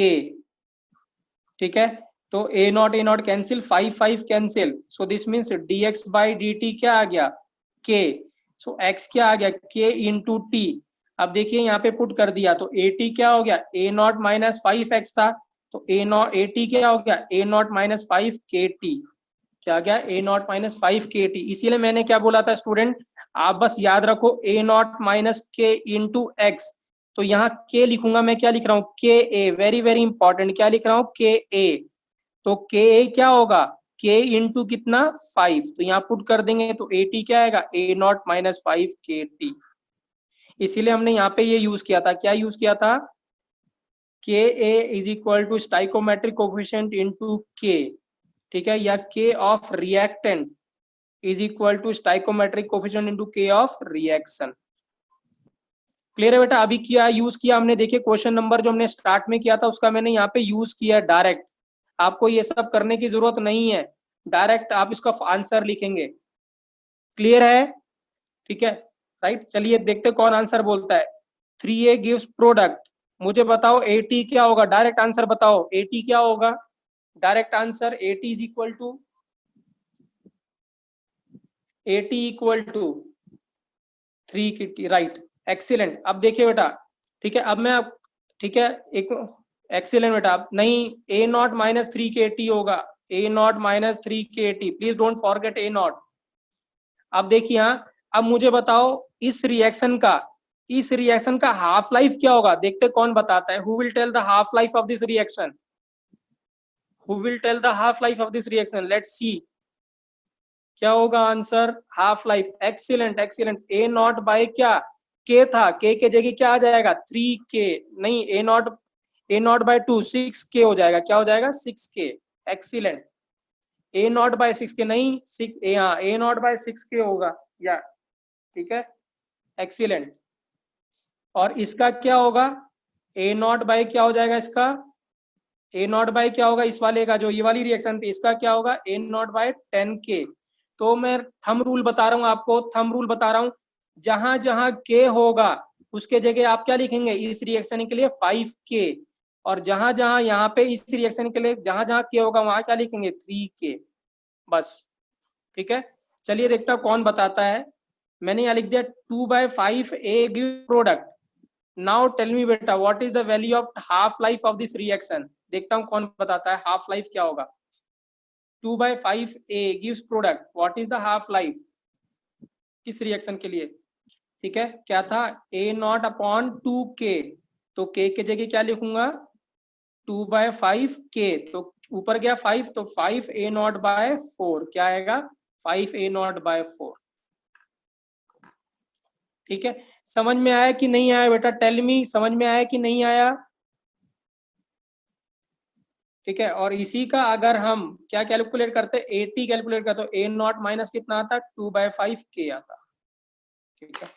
ठीक है, तो A0 cancel, 5 cancel, so this means dx/dt क्या आ गया K, सो x क्या आ गया K इंटू T। अब देखिए यहाँ पे पुट कर दिया तो AT क्या हो गया A0 माइनस 5x था, तो AT क्या हो गया A0 माइनस 5KT, क्या गया A0 माइनस 5KT। इसीलिए मैंने क्या बोला था स्टूडेंट, आप बस याद रखो A0 minus K into x, तो यहाँ K लिखूंगा मैं, क्या लिख रहा हूँ KA, वेरी वेरी इंपॉर्टेंट, क्या लिख रहा हूँ KA, तो KA क्या होगा K इंटू कितना 5, तो यहाँ पुट कर देंगे तो AT क्या आएगा A0 माइनस 5KT। इसीलिए हमने यहाँ पे ये यूज किया था, क्या यूज किया था KA is equal to stoichiometric coefficient into K, ठीक है, या K of reactant is equal to stoichiometric coefficient into K of reaction. Clear है बेटा, अभी क्या यूज किया हमने, देखिए क्वेश्चन नंबर जो हमने स्टार्ट में किया था उसका मैंने यहाँ पे यूज किया डायरेक्ट, आपको ये सब करने की जरूरत नहीं है, डायरेक्ट आप इसका आंसर लिखेंगे। क्लियर है, ठीक है, राइट। चलिए देखते कौन आंसर बोलता है। 3A गिव्स प्रोडक्ट, मुझे बताओ AT क्या होगा, डायरेक्ट आंसर बताओ AT क्या होगा, direct answer AT is equal to AT equal to 3KT, right, excellent. अब देखिए बेटा, ठीक है, अब मैं ठीक है एक एक्सीलेंट बेटा, नहीं A0 माइनस 3KT होगा, A0 minus 3KT, please don't forget A0। अब देखिए हाँ, अब मुझे बताओ इस रिएक्शन का हाफ लाइफ क्या होगा, देखते कौन बताता है, who will tell the half life of this reaction, who will tell the half life of this reaction, let's see क्या होगा answer, half life, excellent excellent. A0 by क्या K था, K के जगह क्या आ जाएगा 3K, नहीं A0 बाय 2 6K हो जाएगा, क्या हो जाएगा 6K, excellent. A0 bye 6K नहीं, A0 बाय 6K होगा, या ठीक है, एक्सीलेंट। और इसका क्या होगा A0 बाय क्या हो जाएगा, इसका A0 बाय क्या होगा, इस वाले का जो ये वाली रिएक्शन थी इसका क्या होगा A0 बाय 10K। तो मैं थंब रूल बता रहा हूँ आपको, थंब रूल बता रहा हूँ, जहां जहां K होगा उसके जगह आप क्या लिखेंगे इस रिएक्शन के लिए 5K, और जहां जहां यहाँ पे इस रिएक्शन के लिए जहां जहां K होगा वहां क्या लिखेंगे 3K, बस, ठीक है। चलिए देखता हूँ कौन बताता है, मैंने यहाँ लिख दिया 2/5A give product. Now tell me बेटा what is the value of half life of this reaction, देखता हूँ कौन बताता है हाफ लाइफ क्या होगा। 2/5A gives product, what is the half life किस रिएक्शन के लिए, ठीक है, क्या था A0 अपॉन 2K, तो K के जगह क्या लिखूंगा 2/5K, तो ऊपर गया 5, तो 5A0/4 क्या आएगा 5A0/4, ठीक है। समझ में आया कि नहीं आया बेटा, टेल मी, समझ में आया कि नहीं आया, ठीक है। और इसी का अगर हम क्या कैलकुलेट करते, AT कैलकुलेट करते, तो A0 माइनस कितना आता 2/5K आता, ठीक है।